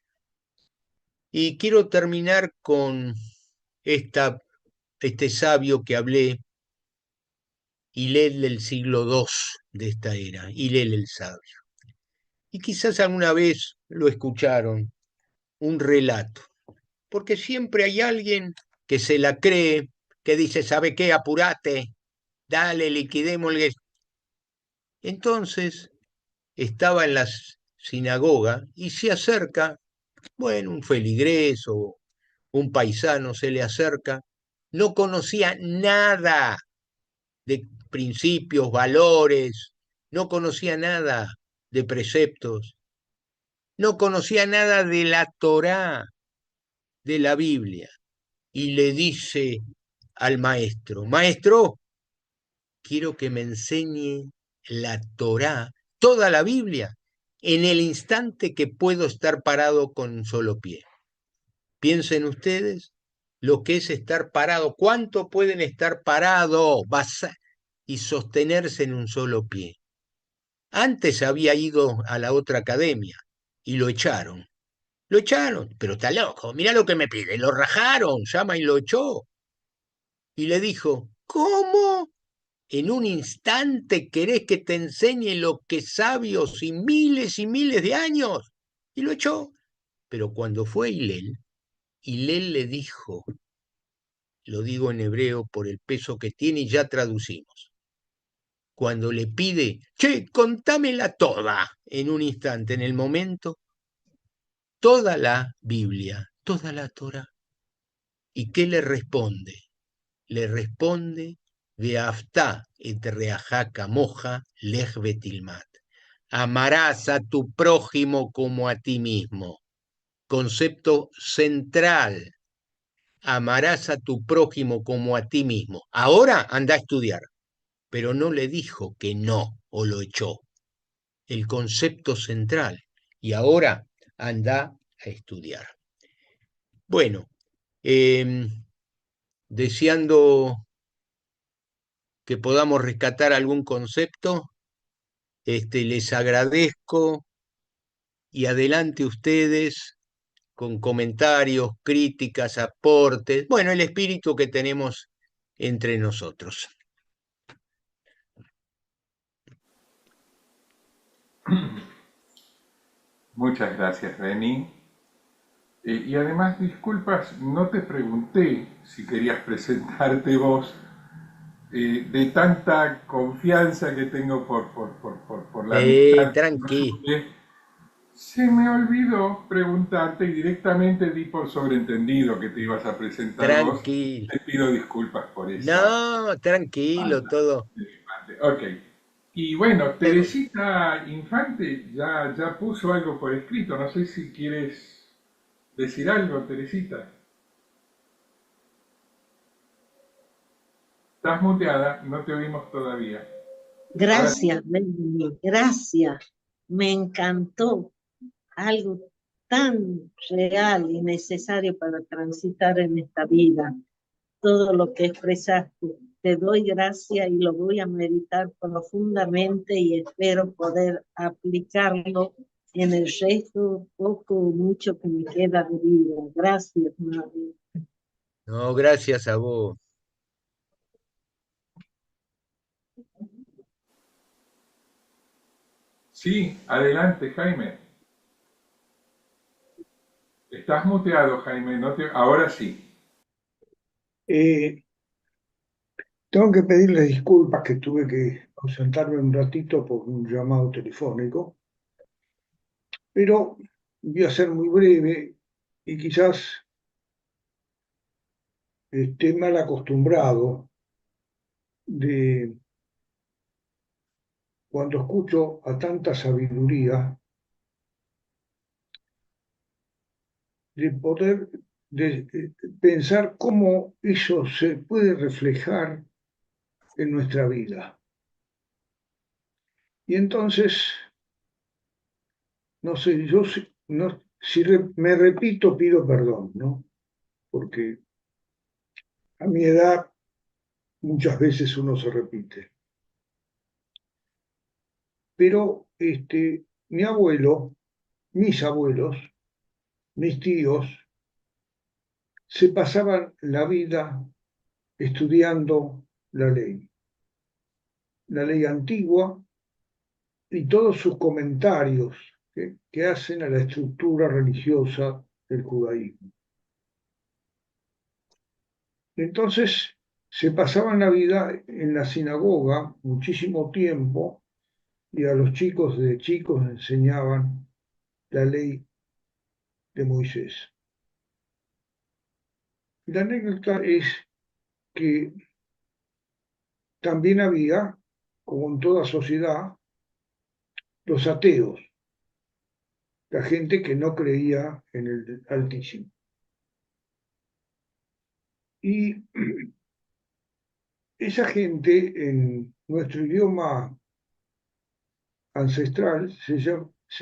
Y quiero terminar con este sabio que hablé, Hillel del siglo II de esta era, Hillel el sabio. Y quizás alguna vez lo escucharon, un relato, porque siempre hay alguien que se la cree, que dice, ¿sabe qué? Apurate, dale, liquidémosle. Entonces estaba en la sinagoga y se acerca, bueno, un feligrés o un paisano se le acerca, no conocía nada de principios, valores, no conocía nada de preceptos, no conocía nada de la Torá, de la Biblia, y le dice al maestro, maestro, quiero que me enseñe la Torá, toda la Biblia, en el instante que puedo estar parado con un solo pie. Piensen ustedes lo que es estar parado, cuánto pueden estar parados y sostenerse en un solo pie. Antes había ido a la otra academia y lo echaron. Lo echaron, pero está loco, mirá lo que me pide. Lo rajaron, llama y lo echó. Y le dijo, ¿cómo? ¿En un instante querés que te enseñe lo que sabios y miles de años? Y lo echó. Pero cuando fue Hillel le dijo, lo digo en hebreo por el peso que tiene y ya traducimos. Cuando le pide, che, contámela toda en un instante, en el momento, toda la Biblia, toda la Torah. ¿Y qué le responde? Le responde, Veaftá et reajá kamoja lej betilmat. Amarás a tu prójimo como a ti mismo. Concepto central. Amarás a tu prójimo como a ti mismo. Ahora anda a estudiar. Pero no le dijo que no o lo echó. El concepto central. Y ahora anda a estudiar. Bueno, deseando que podamos rescatar algún concepto, les agradezco y adelante ustedes con comentarios, críticas, aportes, bueno, el espíritu que tenemos entre nosotros. Muchas gracias, Reni. Y además, disculpas, no te pregunté si querías presentarte vos, de tanta confianza que tengo por la amistad. Tranqui, Se me olvidó preguntarte y directamente di por sobreentendido que te ibas a presentar vos. tranquilo. Te pido disculpas por esa No, tranquilo, falta todo. de mi parte. Ok. Y bueno, Teresita Infante ya puso algo por escrito. No sé si quieres decir algo, Teresita. Estás muteada, no te oímos todavía. Gracias, Benny, gracias. Me encantó. Algo tan real y necesario para transitar en esta vida. Todo lo que expresaste. Te doy gracias y lo voy a meditar profundamente y espero poder aplicarlo en el resto, poco o mucho que me queda de vida. Gracias, Mario. No, gracias a vos. Sí, adelante, Jaime. Estás muteado, Jaime. Ahora sí. Tengo que pedirles disculpas que tuve que ausentarme un ratito por un llamado telefónico, pero voy a ser muy breve y quizás esté mal acostumbrado de cuando escucho a tanta sabiduría, de poder pensar cómo eso se puede reflejar en nuestra vida. Y entonces, no sé, si me repito, pido perdón, ¿no? Porque a mi edad muchas veces uno se repite. Pero mi abuelo, mis abuelos, mis tíos, se pasaban la vida estudiando la ley antigua y todos sus comentarios que hacen a la estructura religiosa del judaísmo. Entonces, se pasaban la vida en la sinagoga muchísimo tiempo y a los chicos de chicos enseñaban la ley de Moisés. La anécdota es que también había, como en toda sociedad, los ateos, la gente que no creía en el Altísimo. Y esa gente en nuestro idioma ancestral se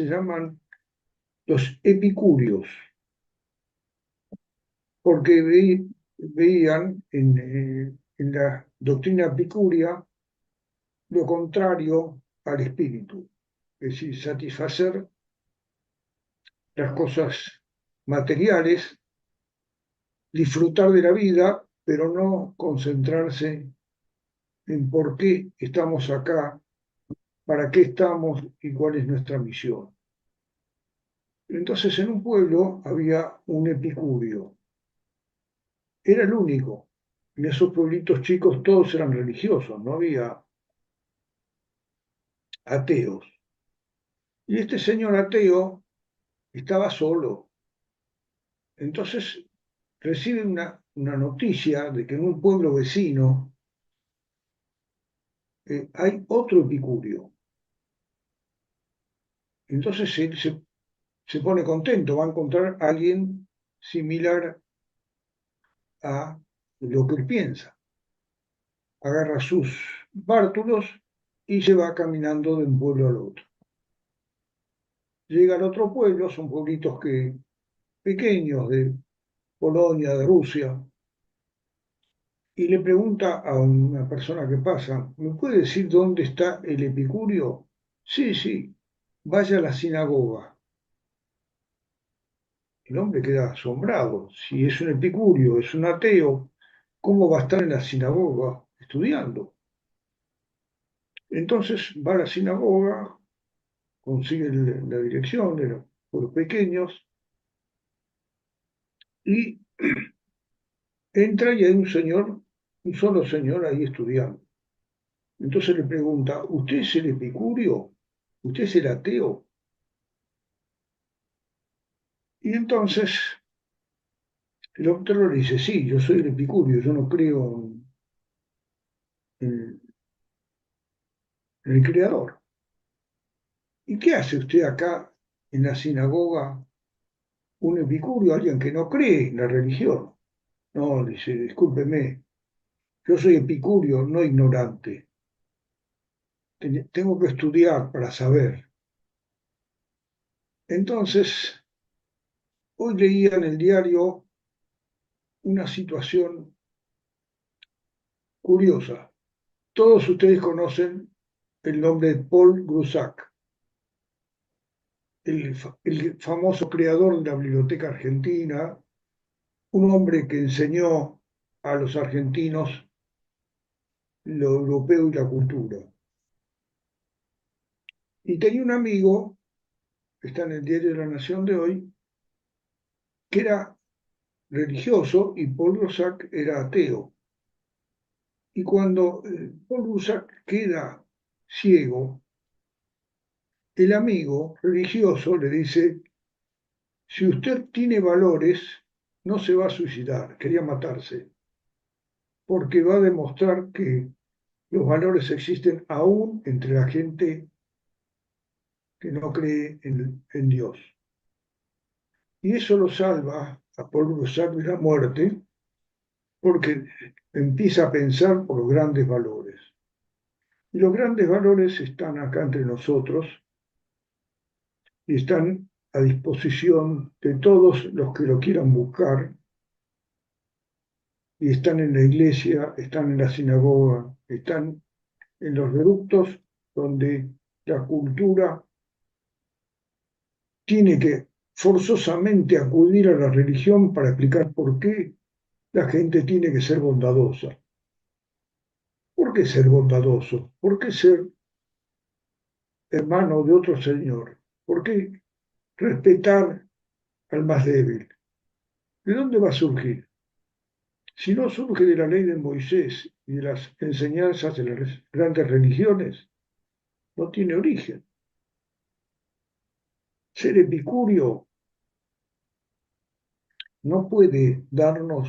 llaman los epicúreos, porque veían en la doctrina epicúrea lo contrario al espíritu, es decir, satisfacer las cosas materiales, disfrutar de la vida, pero no concentrarse en por qué estamos acá, para qué estamos y cuál es nuestra misión. Entonces en un pueblo había un epicurio, era el único. En esos pueblitos chicos todos eran religiosos, no había ateos. Y este señor ateo estaba solo. Entonces recibe una noticia de que en un pueblo vecino hay otro epicurio. Entonces él se pone contento, va a encontrar a alguien similar a lo que él piensa. Agarra sus bártulos y se va caminando de un pueblo al otro. Llega al otro pueblo, son pueblitos pequeños de Polonia, de Rusia, y le pregunta a una persona que pasa, ¿me puede decir dónde está el epicurio? Sí, sí, vaya a la sinagoga. El hombre queda asombrado. Si es un epicurio, es un ateo, ¿cómo va a estar en la sinagoga estudiando? Entonces va a la sinagoga, consigue la dirección de los pequeños y entra y hay un señor, un solo señor ahí estudiando. Entonces le pregunta, ¿usted es el epicurio? ¿Usted es el ateo? Y entonces el otro le dice, sí, yo soy el epicurio, yo no creo en el creador. ¿Y qué hace usted acá en la sinagoga, un epicurio, alguien que no cree en la religión? No, dice, discúlpeme, yo soy epicurio, no ignorante. Tengo que estudiar para saber. Entonces, hoy leía en el diario una situación curiosa. Todos ustedes conocen el nombre de Paul Grusac, el famoso creador de la Biblioteca Argentina, un hombre que enseñó a los argentinos lo europeo y la cultura. Y tenía un amigo, que está en el diario de la Nación de hoy, que era religioso y Paul Grusac era ateo. Y cuando Paul Grusac queda ciego, el amigo religioso le dice, si usted tiene valores, no se va a suicidar, quería matarse, porque va a demostrar que los valores existen aún entre la gente que no cree en Dios. Y eso lo salva a Paul Grusac de la muerte, porque empieza a pensar por los grandes valores. Y los grandes valores están acá entre nosotros y están a disposición de todos los que lo quieran buscar, y están en la iglesia, están en la sinagoga, están en los reductos donde la cultura tiene que forzosamente acudir a la religión para explicar por qué la gente tiene que ser bondadosa. ¿Por qué ser bondadoso? ¿Por qué ser hermano de otro señor? ¿Por qué respetar al más débil? ¿De dónde va a surgir? Si no surge de la ley de Moisés y de las enseñanzas de las grandes religiones, no tiene origen. Ser epicurio no puede darnos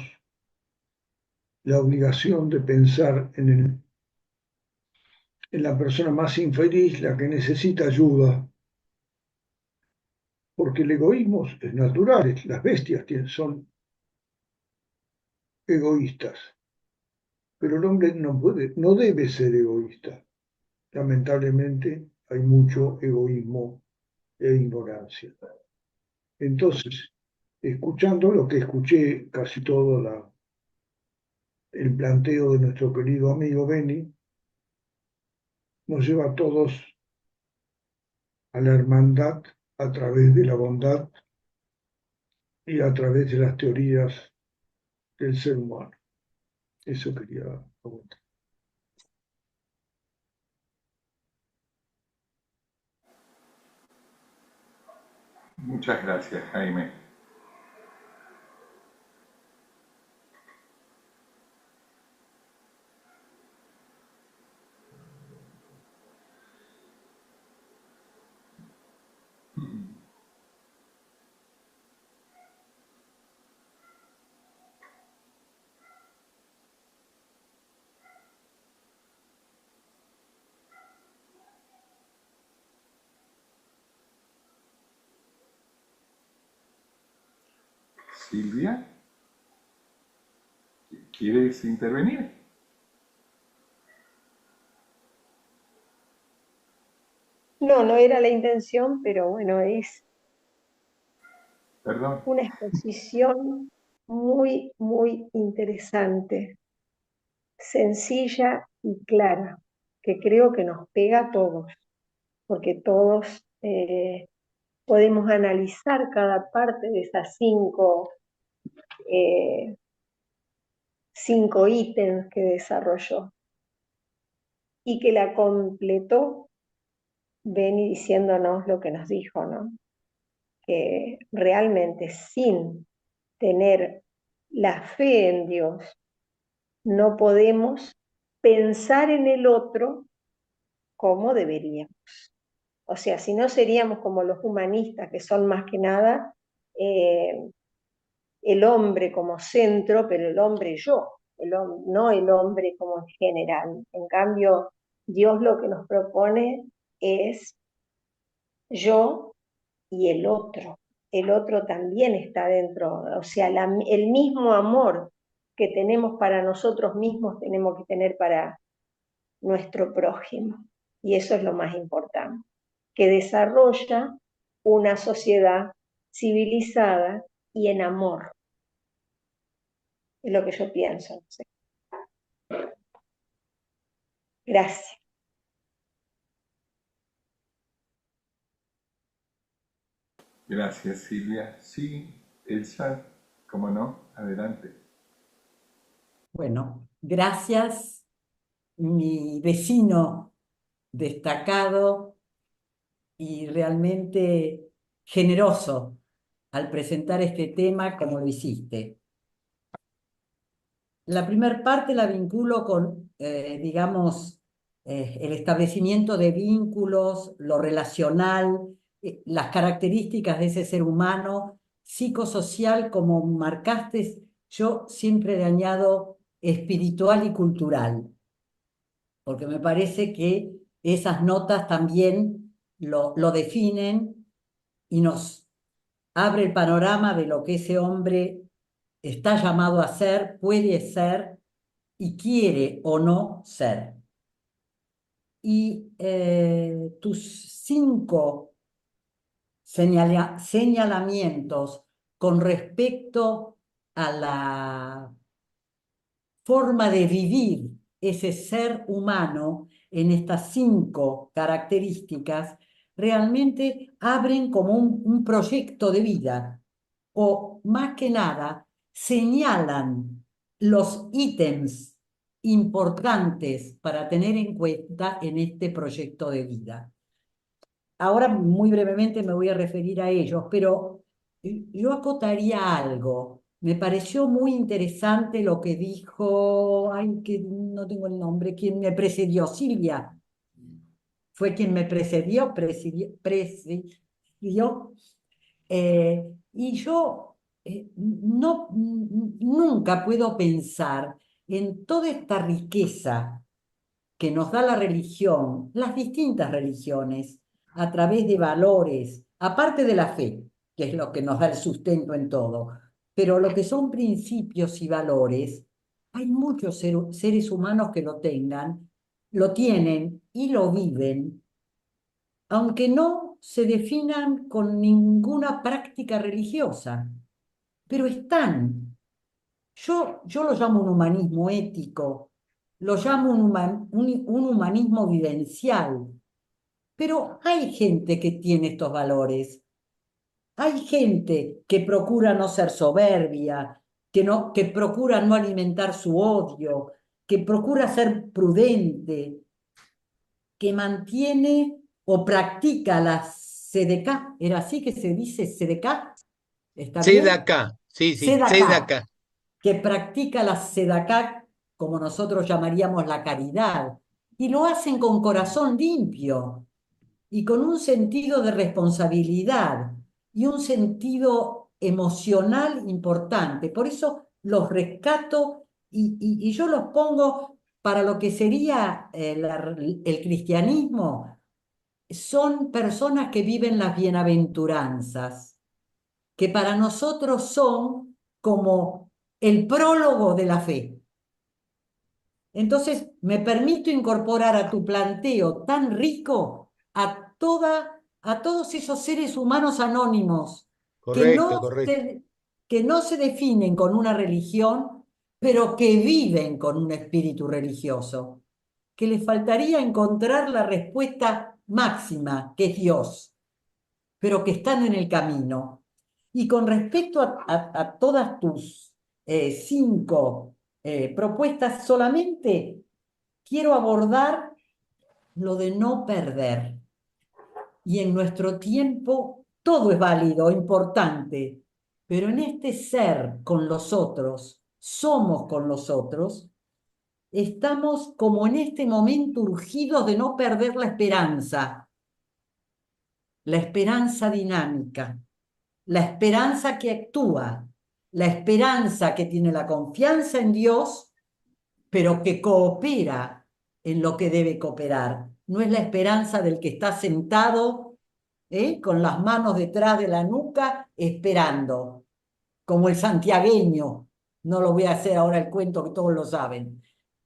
la obligación de pensar en la persona más infeliz, la que necesita ayuda, porque el egoísmo es natural, las bestias son egoístas, pero el hombre no debe ser egoísta. Lamentablemente hay mucho egoísmo e ignorancia. Entonces, escuchando lo que escuché casi todo el planteo de nuestro querido amigo Beni, nos lleva a todos a la hermandad a través de la bondad y a través de las teorías del ser humano. Eso quería comentar. Muchas gracias, Jaime. Silvia, ¿quieres intervenir? No, no era la intención, pero bueno, es Perdón. una exposición muy, muy interesante, sencilla y clara, que creo que nos pega a todos, porque todos podemos analizar cada parte de esas eh, cinco ítems que desarrolló y que la completó Beni diciéndonos lo que nos dijo, ¿no? Que realmente sin tener la fe en Dios no podemos pensar en el otro como deberíamos. O sea, si no seríamos como los humanistas, que son más que nada el hombre como centro, pero el hombre yo, no el hombre como en general. En cambio, Dios lo que nos propone es yo y el otro. El otro también está dentro, o sea, el mismo amor que tenemos para nosotros mismos tenemos que tener para nuestro prójimo. Y eso es lo más importante, que desarrolla una sociedad civilizada y en amor. Es lo que yo pienso. No sé. Gracias. Gracias, Silvia. Sí, Elsa, cómo no, adelante. Bueno, gracias, mi vecino destacado y realmente generoso al presentar este tema como lo hiciste. La primera parte la vinculo con, digamos, el establecimiento de vínculos, lo relacional, las características de ese ser humano, psicosocial, como marcaste, yo siempre le añado espiritual y cultural, porque me parece que esas notas también lo definen y nos abre el panorama de lo que ese hombre está llamado a ser, puede ser y quiere o no ser. Y tus 5 señalamientos con respecto a la forma de vivir ese ser humano en estas 5 características realmente abren como un proyecto de vida, o más que nada señalan los ítems importantes para tener en cuenta en este proyecto de vida. Ahora muy brevemente me voy a referir a ellos, pero yo acotaría algo. Me pareció muy interesante lo que dijo, ay, que no tengo el nombre, quien me precedió, Silvia. Fue quien me presidió. Y yo nunca puedo pensar en toda esta riqueza que nos da la religión, las distintas religiones, a través de valores, aparte de la fe, que es lo que nos da el sustento en todo, pero lo que son principios y valores, hay muchos seres humanos que lo tengan, lo tienen y lo viven, aunque no se definan con ninguna práctica religiosa, pero están. Yo lo llamo un humanismo ético, lo llamo un humanismo vivencial, pero hay gente que tiene estos valores. Hay gente que procura no ser soberbia, que procura no alimentar su odio, que procura ser prudente, que mantiene o practica la Sedecá, ¿era así que se dice Sedecá? ¿Está bien? Sedacá, sí, sí, Sedacá, Sedacá. que practica la Sedacá, como nosotros llamaríamos la caridad, y lo hacen con corazón limpio y con un sentido de responsabilidad y un sentido emocional importante. Por eso los rescato y yo los pongo para lo que sería el cristianismo. Son personas que viven las bienaventuranzas, que para nosotros son como el prólogo de la fe. Entonces, me permito incorporar a tu planteo tan rico a todos esos seres humanos anónimos que Correcto, correcto. que no se definen con una religión, pero que viven con un espíritu religioso, que les faltaría encontrar la respuesta máxima, que es Dios, pero que están en el camino. Y con respecto a todas tus 5 propuestas, solamente quiero abordar lo de no perder. Y en nuestro tiempo todo es válido, importante, pero en este ser con los otros, somos con los otros, estamos como en este momento urgidos de no perder la esperanza dinámica, la esperanza que actúa, la esperanza que tiene la confianza en Dios, pero que coopera en lo que debe cooperar. No es la esperanza del que está sentado, con las manos detrás de la nuca, esperando, como el santiagueño. No lo voy a hacer ahora el cuento que todos lo saben.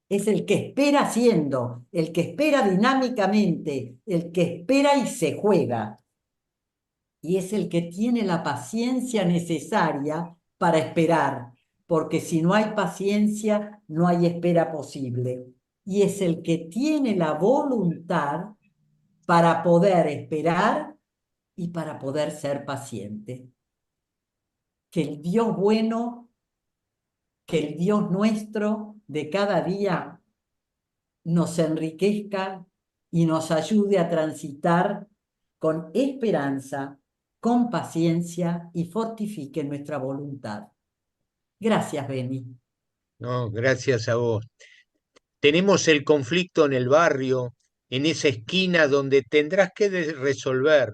Es el que espera haciendo, el que espera dinámicamente, el que espera y se juega. Y es el que tiene la paciencia necesaria para esperar, porque si no hay paciencia, no hay espera posible. Y es el que tiene la voluntad para poder esperar y para poder ser paciente. Que el Dios bueno, que el Dios nuestro de cada día nos enriquezca y nos ayude a transitar con esperanza, con paciencia y fortifique nuestra voluntad. Gracias, Beni. No, gracias a vos. Tenemos el conflicto en el barrio, en esa esquina donde tendrás que resolver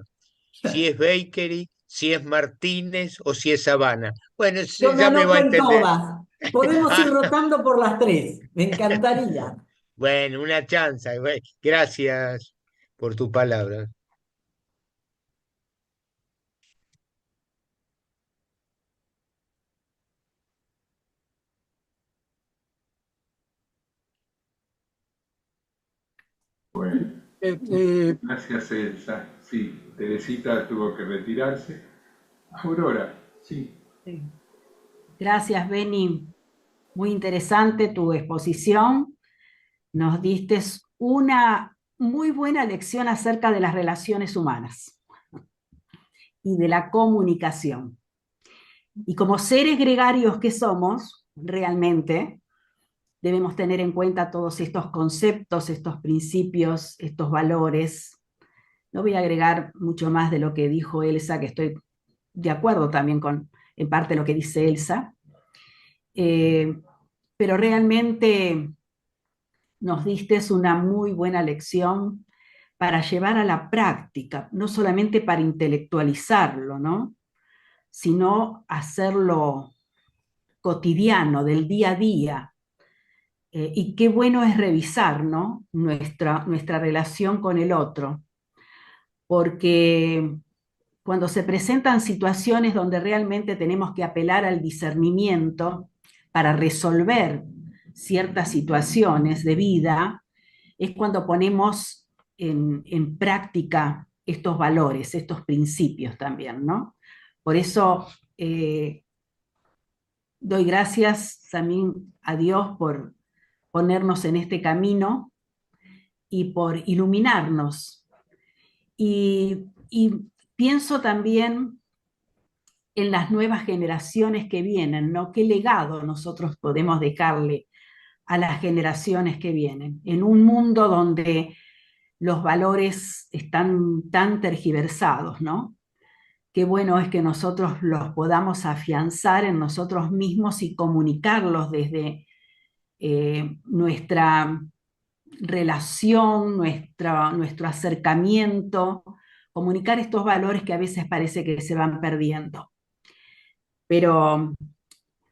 si es Bakery, si es Martínez o si es Habana. Bueno, Yo me ya me va anoto a en entender. todas. Podemos ir rotando por las 3. Me encantaría. Bueno, una chance. Gracias por tu palabra. Bueno, Eh, gracias Elsa. Sí, Teresita tuvo que retirarse. Aurora, sí. Gracias, Beni. Muy interesante tu exposición. Nos diste una muy buena lección acerca de las relaciones humanas y de la comunicación. Y como seres gregarios que somos, realmente, debemos tener en cuenta todos estos conceptos, estos principios, estos valores. No voy a agregar mucho más de lo que dijo Elsa, que estoy de acuerdo también con, en parte, lo que dice Elsa. Pero realmente nos diste una muy buena lección para llevar a la práctica, no solamente para intelectualizarlo, ¿no? Sino hacerlo cotidiano, del día a día. Y qué bueno es revisar, ¿no? Nuestra relación con el otro, porque cuando se presentan situaciones donde realmente tenemos que apelar al discernimiento para resolver ciertas situaciones de vida, es cuando ponemos en práctica estos valores, estos principios también, ¿no? Por eso doy gracias también a Dios por ponernos en este camino y por iluminarnos. Y pienso también en las nuevas generaciones que vienen, ¿no? ¿Qué legado nosotros podemos dejarle a las generaciones que vienen? En un mundo donde los valores están tan tergiversados, ¿no? Qué bueno es que nosotros los podamos afianzar en nosotros mismos y comunicarlos desde nuestra relación, nuestro acercamiento, comunicar estos valores que a veces parece que se van perdiendo. Pero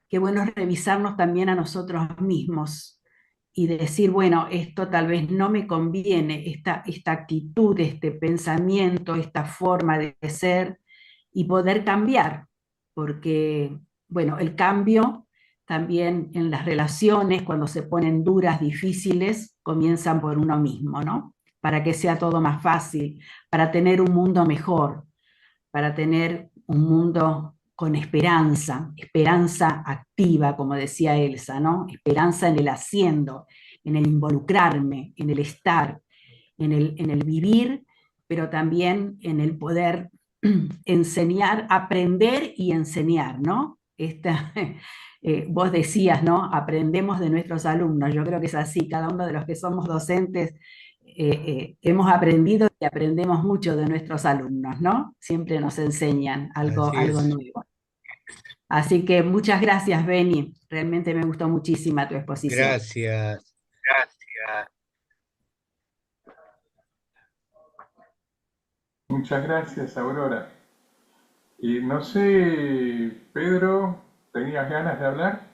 qué bueno es revisarnos también a nosotros mismos y decir, bueno, esto tal vez no me conviene, esta actitud, este pensamiento, esta forma de ser, y poder cambiar, porque, bueno, el cambio también en las relaciones, cuando se ponen duras, difíciles, comienzan por uno mismo, ¿no? Para que sea todo más fácil, para tener un mundo mejor, para tener un mundo con esperanza, esperanza activa, como decía Elsa, ¿no? Esperanza en el haciendo, en el involucrarme, en el estar, en el vivir, pero también en el poder enseñar, aprender y enseñar, ¿no? Vos decías, ¿no? Aprendemos de nuestros alumnos. Yo creo que es así. Cada uno de los que somos docentes hemos aprendido y aprendemos mucho de nuestros alumnos, ¿no? Siempre nos enseñan Así algo es. nuevo. Así que muchas gracias, Beni. Realmente me gustó muchísimo tu exposición. Gracias. Muchas gracias, Aurora. Y no sé, Pedro, ¿tenías ganas de hablar?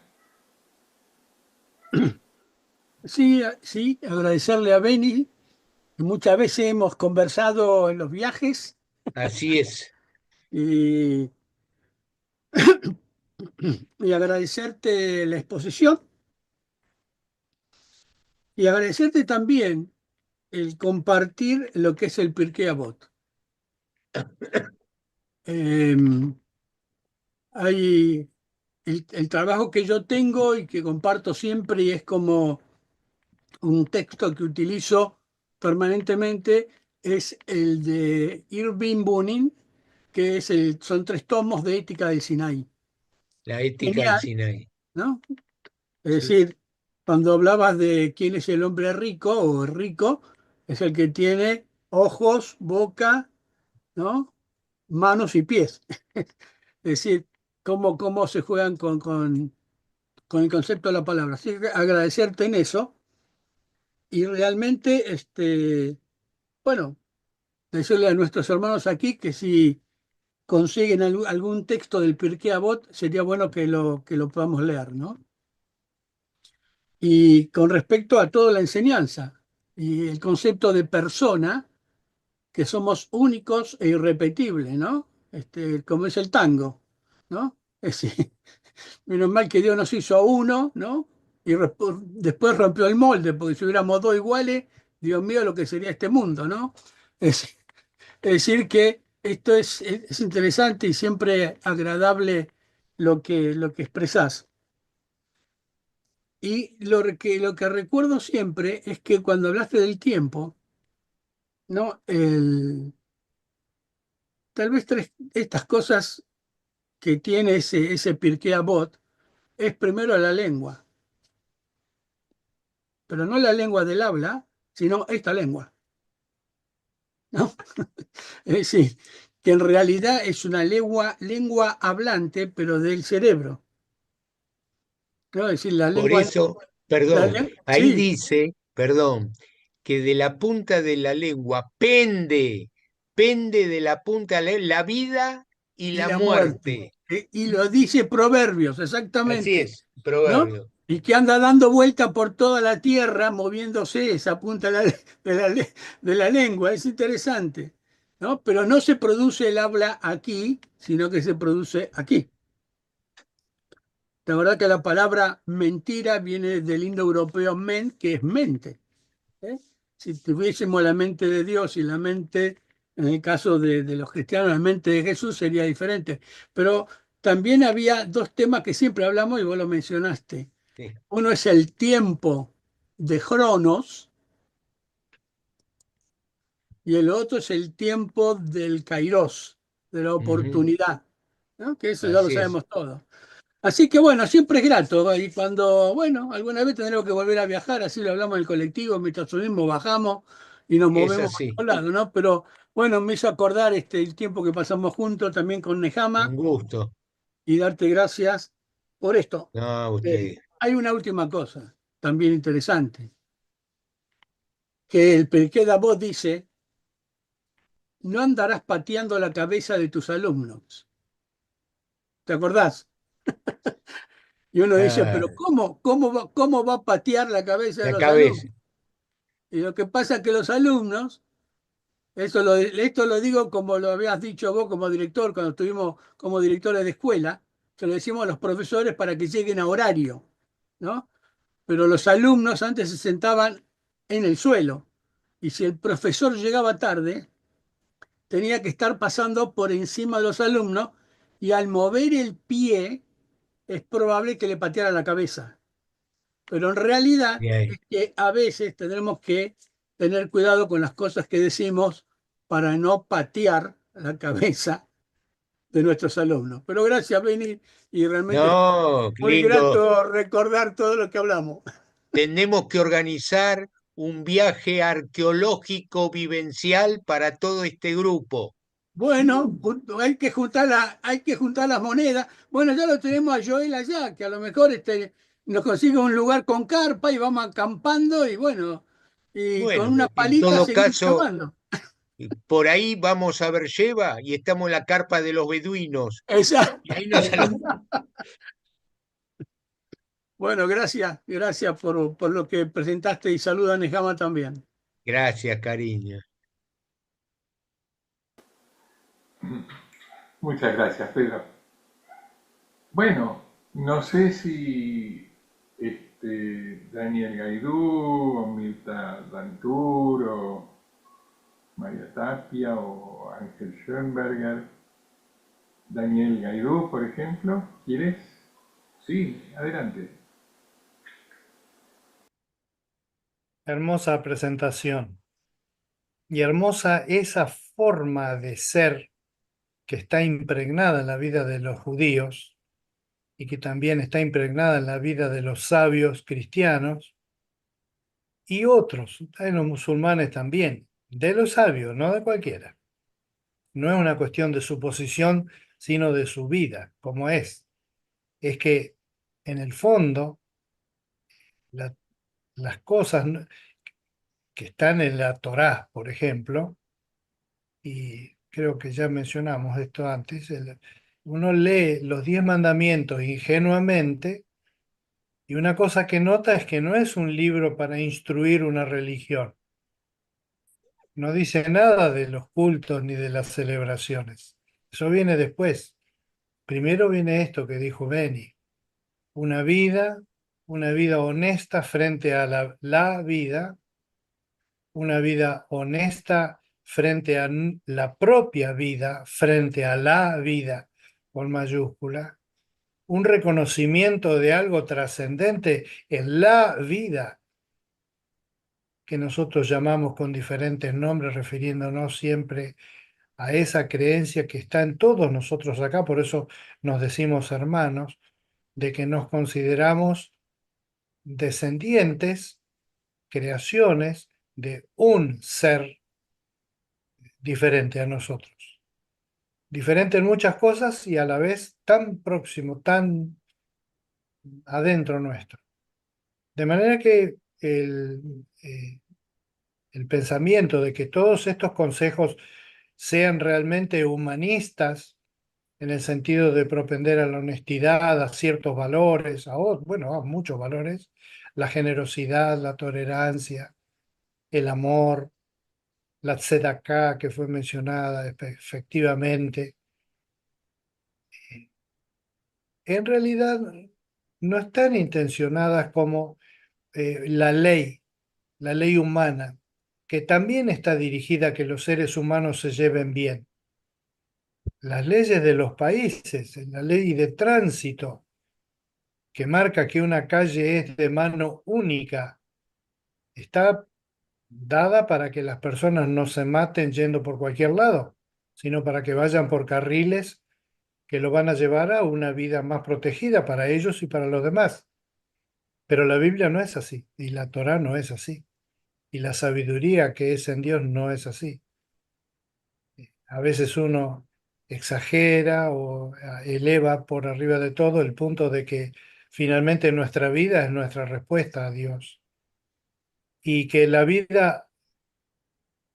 Sí, sí, agradecerle a Beni. Muchas veces hemos conversado en los viajes Así es. y, y agradecerte la exposición y agradecerte también el compartir lo que es el Pirkei Avot. Eh, hay el trabajo que yo tengo y que comparto siempre y es como un texto que utilizo permanentemente es el de Irving Bunin, que son 3 tomos de Ética del Sinaí. La ética del Genial, Sinaí. ¿no? Es Sí. decir, cuando hablabas de quién es el hombre rico o el rico, es el que tiene ojos, boca, ¿no? Manos y pies. Es decir, cómo se juegan con el concepto de la palabra. Así que agradecerte en eso y realmente, bueno, decirle a nuestros hermanos aquí que si consiguen algún texto del Pirkei Avot, sería bueno que lo podamos leer, ¿no? Y con respecto a toda la enseñanza y el concepto de persona, que somos únicos e irrepetibles, ¿no? Como es el tango, ¿no? Es decir, menos mal que Dios nos hizo a uno, ¿no? Y después rompió el molde, porque si hubiéramos 2 iguales, Dios mío, lo que sería este mundo, ¿no? Es, es decir, que esto es interesante y siempre agradable lo que expresás. Y lo que recuerdo siempre es que cuando hablaste del tiempo, ¿no? Tal vez estas cosas que tiene ese Pirkei Avot es primero la lengua, pero no la lengua del habla, sino esta lengua, ¿no? Es decir, que en realidad es una lengua hablante, pero del cerebro, ¿no? Es decir, Por eso, perdón, ahí sí, dice, perdón, que de la punta de la lengua pende de la punta de la vida y y la la muerte. muerte. Y lo dice Proverbios, Así exactamente, es, ¿no? proverbio. Y que anda dando vuelta por toda la tierra, moviéndose esa punta de la lengua. Es interesante, ¿no? Pero no se produce el habla aquí, sino que se produce aquí. La verdad que la palabra mentira viene del indoeuropeo men, que es mente. ¿Eh? Si tuviésemos la mente de Dios y la mente, en el caso de los cristianos, la mente de Jesús sería diferente. Pero también había 2 temas que siempre hablamos y vos lo mencionaste. Sí. Uno es el tiempo de Cronos y el otro es el tiempo del Kairos, de la Ujú. oportunidad, ¿no? Que eso ya lo Así es. sabemos todos. Así que bueno, siempre es grato. Y cuando, bueno, alguna vez tendremos que volver a viajar, así lo hablamos en el colectivo, mientras subimos, bajamos y nos Es movemos para así. todos lados, ¿no? Pero bueno, me hizo acordar el tiempo que pasamos juntos también con Un Nehama gusto. y darte gracias por esto. No, usted. Hay una última cosa, también interesante, que el Pirkei de Avot dice, no andarás pateando la cabeza de tus alumnos. ¿Te acordás? Y uno dice, Ah, pero cómo va a patear la cabeza de la los cabeza. alumnos? Y lo que pasa es que los alumnos, esto lo digo como lo habías dicho vos como director, cuando estuvimos como directores de escuela, se lo decimos a los profesores para que lleguen a horario, ¿no? Pero los alumnos antes se sentaban en el suelo y si el profesor llegaba tarde, tenía que estar pasando por encima de los alumnos y al mover el pie es probable que le pateara la cabeza. Pero en realidad Bien. es que a veces tenemos que tener cuidado con las cosas que decimos para no patear la cabeza de nuestros alumnos. Pero gracias, Beni, y realmente No, qué muy lindo. grato recordar todo lo que hablamos. Tenemos que organizar un viaje arqueológico vivencial para todo este grupo. Bueno, hay que juntar las monedas. Bueno, ya lo tenemos a Joel allá, que a lo mejor nos consigue un lugar con carpa y vamos acampando y bueno, y con Bueno, una en palita todo seguimos caso, cavando. por ahí vamos a ver Lleva y estamos en la carpa de los beduinos. Exacto. Y ahí nos saludamos. Bueno, gracias por lo que presentaste y saluda a Nejama también. Gracias, cariño. Muchas gracias, Pedro. Bueno, no sé si Daniel Gaidú o Mirta Dantur o María Tapia o Ángel Schoenberger. Daniel Gaidú, por ejemplo, ¿quieres? Sí, adelante. Hermosa presentación. Y hermosa esa forma de ser que está impregnada en la vida de los judíos y que también está impregnada en la vida de los sabios cristianos y otros, en los musulmanes también, de los sabios, no de cualquiera. No es una cuestión de su posición, sino de su vida, como es. Es que en el fondo las cosas que están en la Torá, por ejemplo, y creo que ya mencionamos esto antes, uno lee los 10 mandamientos ingenuamente y una cosa que nota es que no es un libro para instruir una religión. No dice nada de los cultos ni de las celebraciones. Eso viene después. Primero viene esto que dijo Beni, una vida, una vida honesta frente a la vida, una vida honesta frente a la propia vida, frente a la vida con mayúscula, un reconocimiento de algo trascendente en la vida que nosotros llamamos con diferentes nombres, refiriéndonos siempre a esa creencia que está en todos nosotros acá, por eso nos decimos hermanos, de que nos consideramos descendientes, creaciones de un ser diferente a nosotros. Diferente en muchas cosas y a la vez tan próximo, tan adentro nuestro. De manera que el pensamiento de que todos estos consejos sean realmente humanistas, en el sentido de propender a la honestidad, a ciertos valores, bueno, a muchos valores, la generosidad, la tolerancia, el amor, la tzedakah que fue mencionada efectivamente, en realidad no están intencionadas como la ley humana, que también está dirigida a que los seres humanos se lleven bien. Las leyes de los países, la ley de tránsito, que marca que una calle es de mano única, está dada para que las personas no se maten yendo por cualquier lado, sino para que vayan por carriles que lo van a llevar a una vida más protegida para ellos y para los demás. Pero la Biblia no es así y la Torá no es así. y la sabiduría que es en Dios no es así. A veces uno exagera o eleva por arriba de todo el punto de que finalmente nuestra vida es nuestra respuesta a Dios y que la vida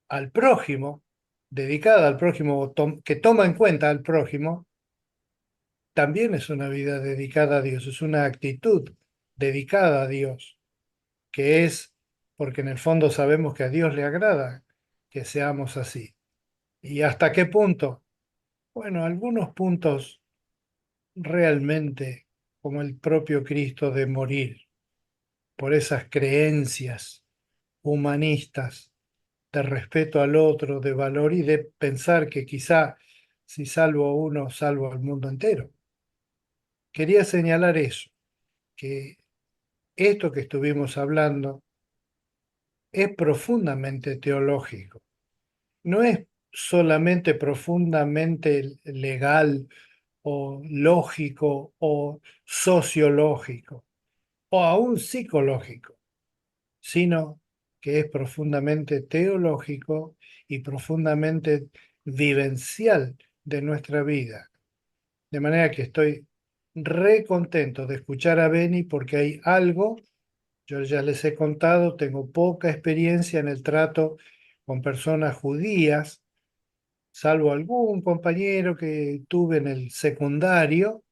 al prójimo, dedicada al prójimo, que toma en cuenta al prójimo, también es una vida dedicada a Dios, es una actitud dedicada a Dios, que es porque en el fondo sabemos que a Dios le agrada que seamos así. ¿Y hasta qué punto? Bueno, algunos puntos realmente, como el propio Cristo, de morir por esas creencias humanistas de respeto al otro, de valor y de pensar que quizá si salvo a uno, salvo al mundo entero. Quería señalar eso, que esto que estuvimos hablando es profundamente teológico, no es solamente profundamente legal o lógico o sociológico o aún psicológico, sino que es profundamente teológico y profundamente vivencial de nuestra vida. De manera que estoy re contento de escuchar a Beni porque hay algo, yo ya les he contado, tengo poca experiencia en el trato con personas judías, salvo algún compañero que tuve en el secundario,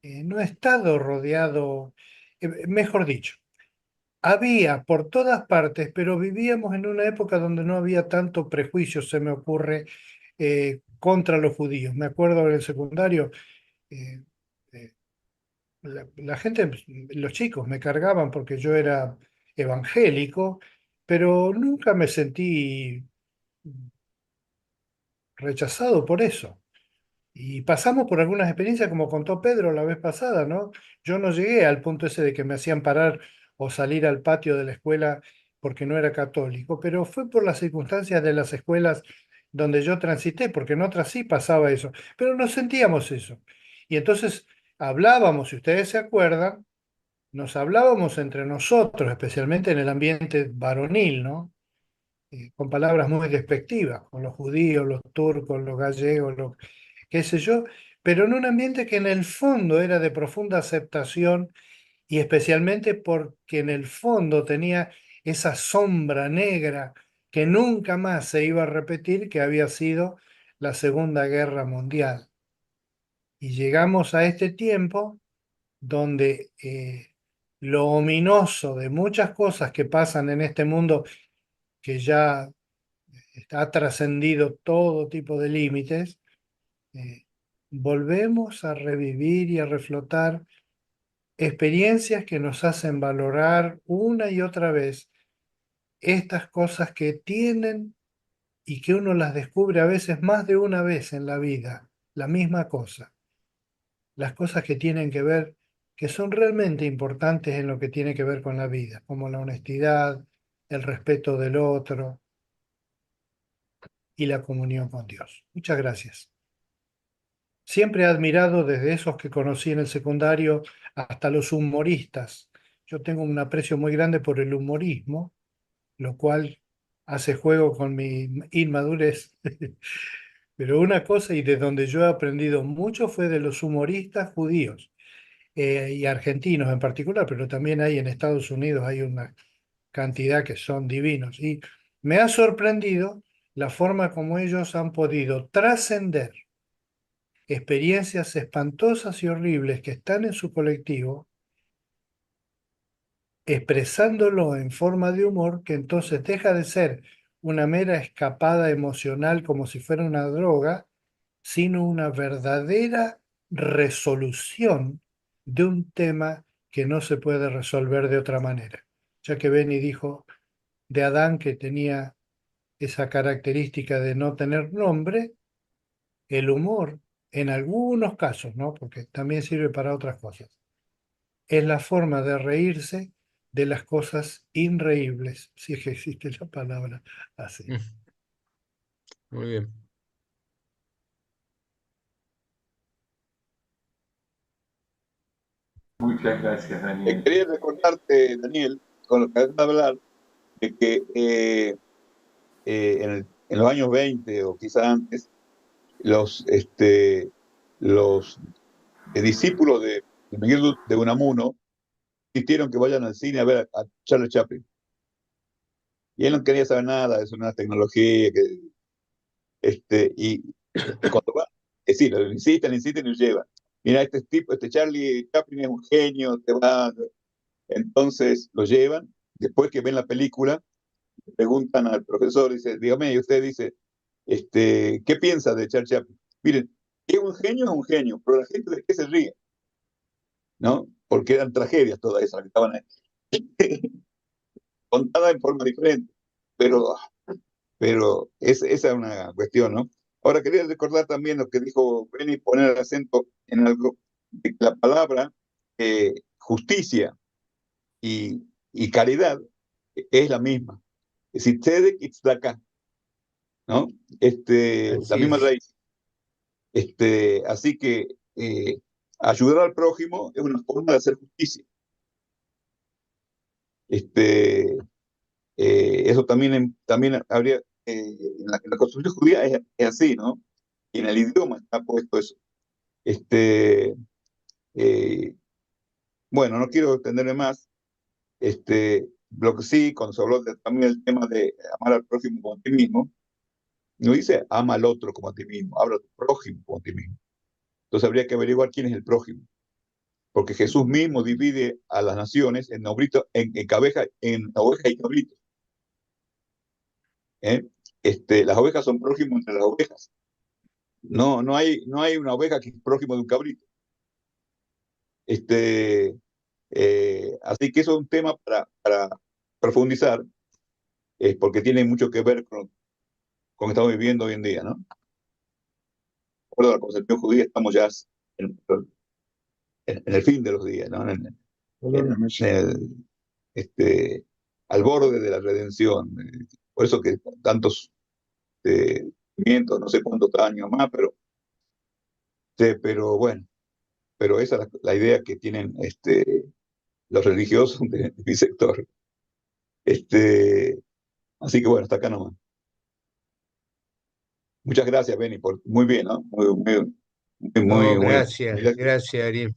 no he estado rodeado, mejor dicho, había por todas partes, pero vivíamos en una época donde no había tanto prejuicio, se me ocurre, contra los judíos. Me acuerdo en el secundario, eh, eh, la gente, los chicos me cargaban porque yo era evangélico, pero nunca me sentí rechazado por eso. Y pasamos por algunas experiencias, como contó Pedro la vez pasada, ¿no? Yo no llegué al punto ese de que me hacían parar o salir al patio de la escuela porque no era católico, pero fue por las circunstancias de las escuelas donde yo transité, porque en otras sí pasaba eso, pero no sentíamos eso. Y entonces hablábamos, si ustedes se acuerdan, nos hablábamos entre nosotros, especialmente en el ambiente varonil, ¿no? Con palabras muy despectivas, con los judíos, los turcos, los gallegos, los qué sé yo, pero en un ambiente que en el fondo era de profunda aceptación y especialmente porque en el fondo tenía esa sombra negra que nunca más se iba a repetir, que había sido la Segunda Guerra Mundial. Y llegamos a este tiempo donde lo ominoso de muchas cosas que pasan en este mundo que ya ha trascendido todo tipo de límites, eh, volvemos a revivir y a reflotar experiencias que nos hacen valorar una y otra vez estas cosas que tienen y que uno las descubre a veces más de una vez en la vida, la misma cosa, las cosas que tienen que ver, que son realmente importantes en lo que tiene que ver con la vida, como la honestidad, el respeto del otro y la comunión con Dios. Muchas gracias. Siempre he admirado desde esos que conocí en el secundario hasta los humoristas. Yo tengo un aprecio muy grande por el humorismo, lo cual hace juego con mi inmadurez. Pero una cosa y de donde yo he aprendido mucho fue de los humoristas judíos y argentinos en particular, pero también hay en Estados Unidos hay una cantidad que son divinos. Y me ha sorprendido la forma como ellos han podido trascender experiencias espantosas y horribles que están en su colectivo, expresándolo en forma de humor, que entonces deja de ser una mera escapada emocional como si fuera una droga, sino una verdadera resolución de un tema que no se puede resolver de otra manera. Ya que Beni dijo de Adán que tenía esa característica de no tener nombre, el humor, en algunos casos, ¿no? Porque también sirve para otras cosas, es la forma de reírse de las cosas inreíbles, si es que existe la palabra así. Muy bien. Muchas gracias, Daniel. Quería recordarte, Daniel, con lo que acabas de hablar, de que en los años 20 o quizá antes, los discípulos de Miguel de Unamuno insistieron que vayan al cine a ver a Charlie Chaplin. Y él no quería saber nada de eso, una tecnología. Y cuando va, es decir, lo insisten y lo llevan. Mira, este tipo, este Charlie Chaplin es un genio, te va. Entonces lo llevan. Después que ven la película, le preguntan al profesor, dice, dígame, y usted dice, ¿qué piensa de Charlie Chaplin? Miren, es un genio, pero la gente de qué se ríe, ¿no? Porque eran tragedias todas esas que estaban ahí, contadas en forma diferente, pero esa es una cuestión, ¿no? Ahora quería recordar también lo que dijo Benny, poner el acento en algo, de que la palabra justicia y caridad es la misma. Es decir, tzedek y tzedakah, ¿no? La Así misma es. raíz. Así que ayudar al prójimo es una forma de hacer justicia. Eso también habría, en la construcción judía es así, ¿no? Y en el idioma está puesto eso. Eh, bueno, no quiero extenderme más. Lo que sí, cuando se habló también del tema de amar al prójimo como a ti mismo, no dice ama al otro como a ti mismo, habla a tu prójimo como a ti mismo. Entonces habría que averiguar quién es el prójimo, porque Jesús mismo divide a las naciones en ovejas y cabritos. ¿Eh? Las ovejas son prójimos entre las ovejas. No hay una oveja que es prójimo de un cabrito. Así que eso es un tema para profundizar, porque tiene mucho que ver con lo que estamos viviendo hoy en día, ¿no? De acuerdo a la concepción judía, estamos ya en el fin de los días, ¿no? Al borde de la redención. Por eso que tantos movimientos, no sé cuántos años más, pero bueno, pero esa es la idea que tienen los religiosos de mi sector. Así que bueno, hasta acá nomás. Muchas gracias, Benny, muy bien, ¿no? No, Muy gracias, Ariel.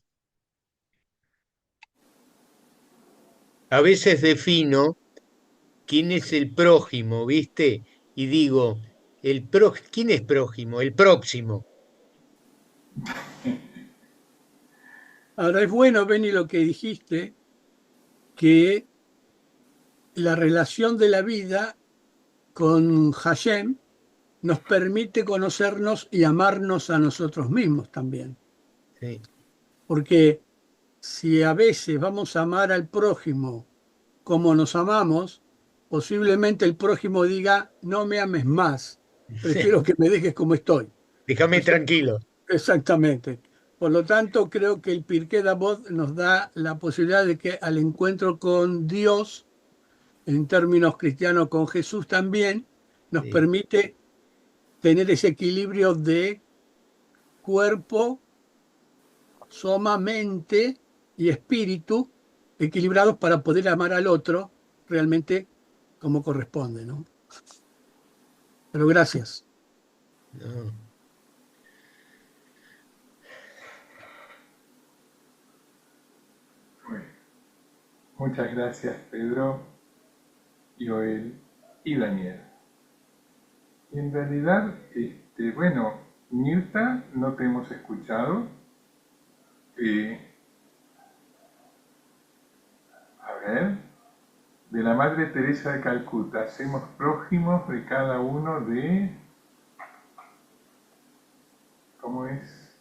A veces defino quién es el prójimo, ¿viste? Y digo, ¿quién es prójimo? El próximo. Ahora es bueno, Benny, lo que dijiste, que la relación de la vida con Hashem nos permite conocernos y amarnos a nosotros mismos también. Sí. Porque si a veces vamos a amar al prójimo como nos amamos, posiblemente el prójimo diga, no me ames más, prefiero que me dejes como estoy. Déjame tranquilo. Exactamente. Por lo tanto, creo que el Pirkei de Avot nos da la posibilidad de que al encuentro con Dios, en términos cristianos con Jesús también, nos permite tener ese equilibrio de cuerpo, soma, mente y espíritu equilibrados para poder amar al otro realmente como corresponde, ¿no? Pero gracias. No. Bueno, muchas gracias, Pedro, Joel y Daniel. Y en realidad, bueno, Mirta, no te hemos escuchado. A ver, de la Madre Teresa de Calcuta, hacemos prójimos de cada uno de... ¿Cómo es?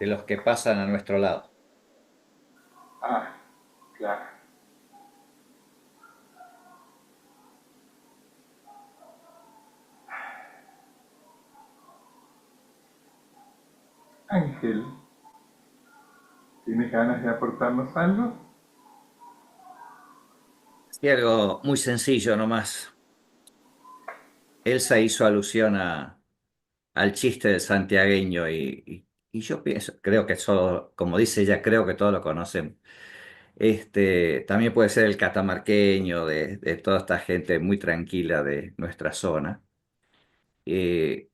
De los que pasan a nuestro lado. Ah, claro. Ángel, ¿tienes ganas de aportarnos algo? Y algo muy sencillo nomás. Elsa hizo alusión al chiste del santiagueño y yo pienso, creo que solo, como dice ella, creo que todos lo conocen. También puede ser el catamarqueño, de toda esta gente muy tranquila de nuestra zona. Eh,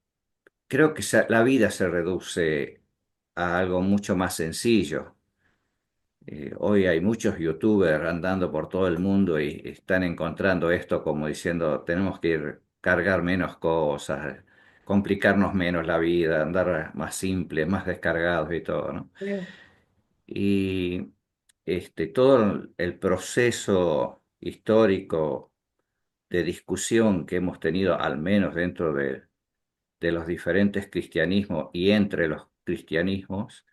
Creo que la vida se reduce a algo mucho más sencillo. Hoy hay muchos youtubers andando por todo el mundo y están encontrando esto como diciendo, tenemos que cargar menos cosas, complicarnos menos la vida, andar más simples, más descargados y todo, ¿no? Creo. Y todo el proceso histórico de discusión que hemos tenido, al menos dentro de los diferentes cristianismos y entre los cristianismos,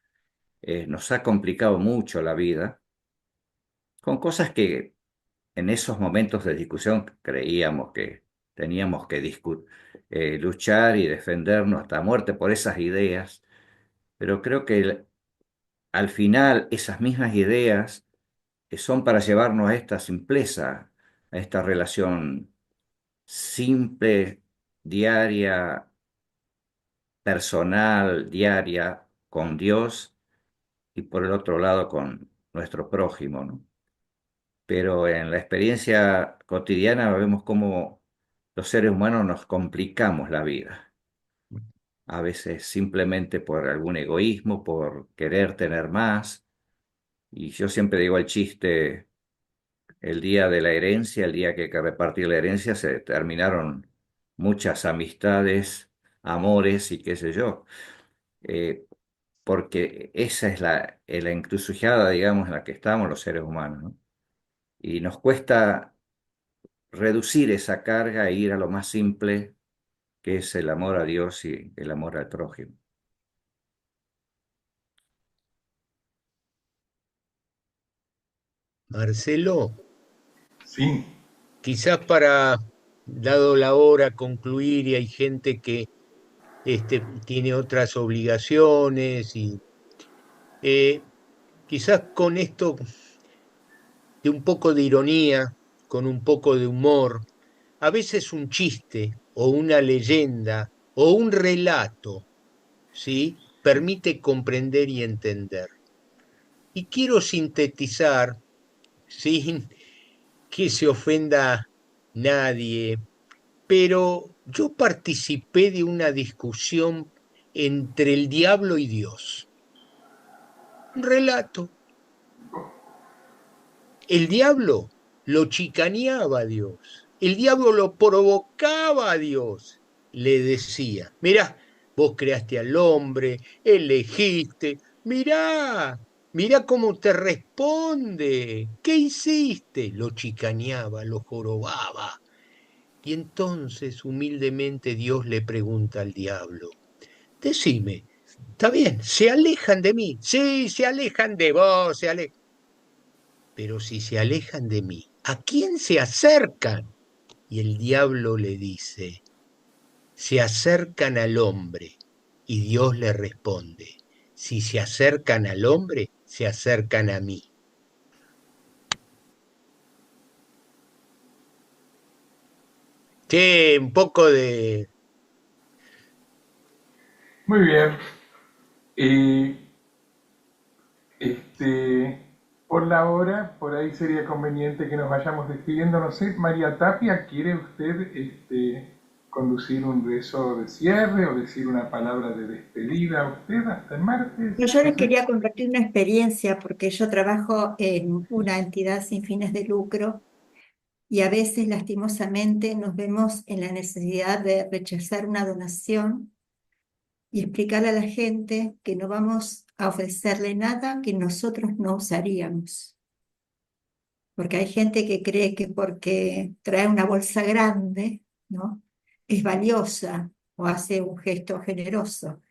nos ha complicado mucho la vida con cosas que en esos momentos de discusión creíamos que teníamos que luchar y defendernos hasta la muerte por esas ideas, pero creo que al final esas mismas ideas son para llevarnos a esta simpleza, a esta relación simple, diaria, personal, diaria con Dios y por el otro lado con nuestro prójimo, ¿no? Pero en la experiencia cotidiana vemos cómo los seres humanos nos complicamos la vida, a veces simplemente por algún egoísmo, por querer tener más. Y yo siempre digo el chiste, el día de la herencia, el día que hay que repartir la herencia, se terminaron muchas amistades, amores y qué sé yo. Eh, Porque esa es la encrucijada, digamos, en la que estamos los seres humanos, ¿no? Y nos cuesta reducir esa carga e ir a lo más simple, que es el amor a Dios y el amor al prójimo. Marcelo, Sí, quizás para, dado la hora, concluir y hay gente que tiene otras obligaciones y eh, quizás con esto de un poco de ironía, con un poco de humor, a veces un chiste o una leyenda o un relato, ¿sí? Permite comprender y entender. Y quiero sintetizar, sin que se ofenda nadie, pero yo participé de una discusión entre el diablo y Dios. Un relato. El diablo lo chicaneaba a Dios. El diablo lo provocaba a Dios. Le decía, mirá, vos creaste al hombre, elegiste, mirá cómo te responde. ¿Qué hiciste? Lo chicaneaba, lo jorobaba. Y entonces humildemente Dios le pregunta al diablo, decime, está bien, se alejan de mí, sí, se alejan de vos, pero si se alejan de mí, ¿a quién se acercan? Y el diablo le dice, se acercan al hombre. Y Dios le responde, si se acercan al hombre, se acercan a mí. Che, un poco de... muy bien. Eh, por la hora, por ahí sería conveniente que nos vayamos despidiendo. No sé, María Tapia, ¿quiere usted conducir un rezo de cierre o decir una palabra de despedida a usted hasta el martes? Yo No les sé. quería compartir una experiencia porque yo trabajo en una entidad sin fines de lucro y a veces lastimosamente nos vemos en la necesidad de rechazar una donación y explicarle a la gente que no vamos a ofrecerle nada que nosotros no usaríamos. Porque hay gente que cree que porque trae una bolsa grande, ¿no?, es valiosa o hace un gesto generoso.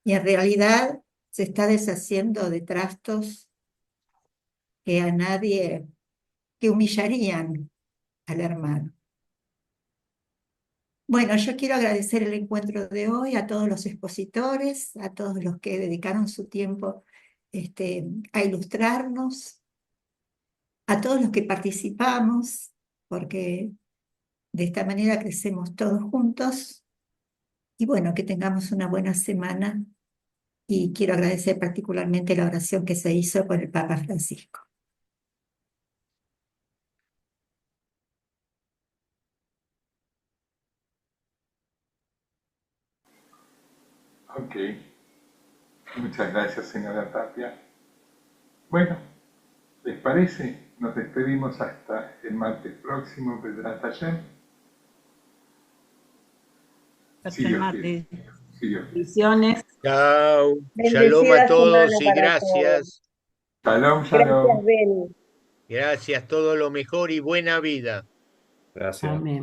Y en realidad se está deshaciendo de trastos que a nadie, que humillarían al hermano. Bueno, yo quiero agradecer el encuentro de hoy a todos los expositores, a todos los que dedicaron su tiempo a ilustrarnos, a todos los que participamos, porque de esta manera crecemos todos juntos. Y bueno, que tengamos una buena semana. Y quiero agradecer particularmente la oración que se hizo por el Papa Francisco. Ok. Muchas gracias, señora Tapia. Bueno, ¿les parece? Nos despedimos hasta el martes próximo, Vedrat Hashem. Hasta el martes. Sí, Dios quiere. Bendiciones. Chao. Shalom a Bendecida todos semana y para todos. gracias. Shalom, Gracias, shalom. Beni. Gracias, todo lo mejor y buena vida. Gracias. Amén.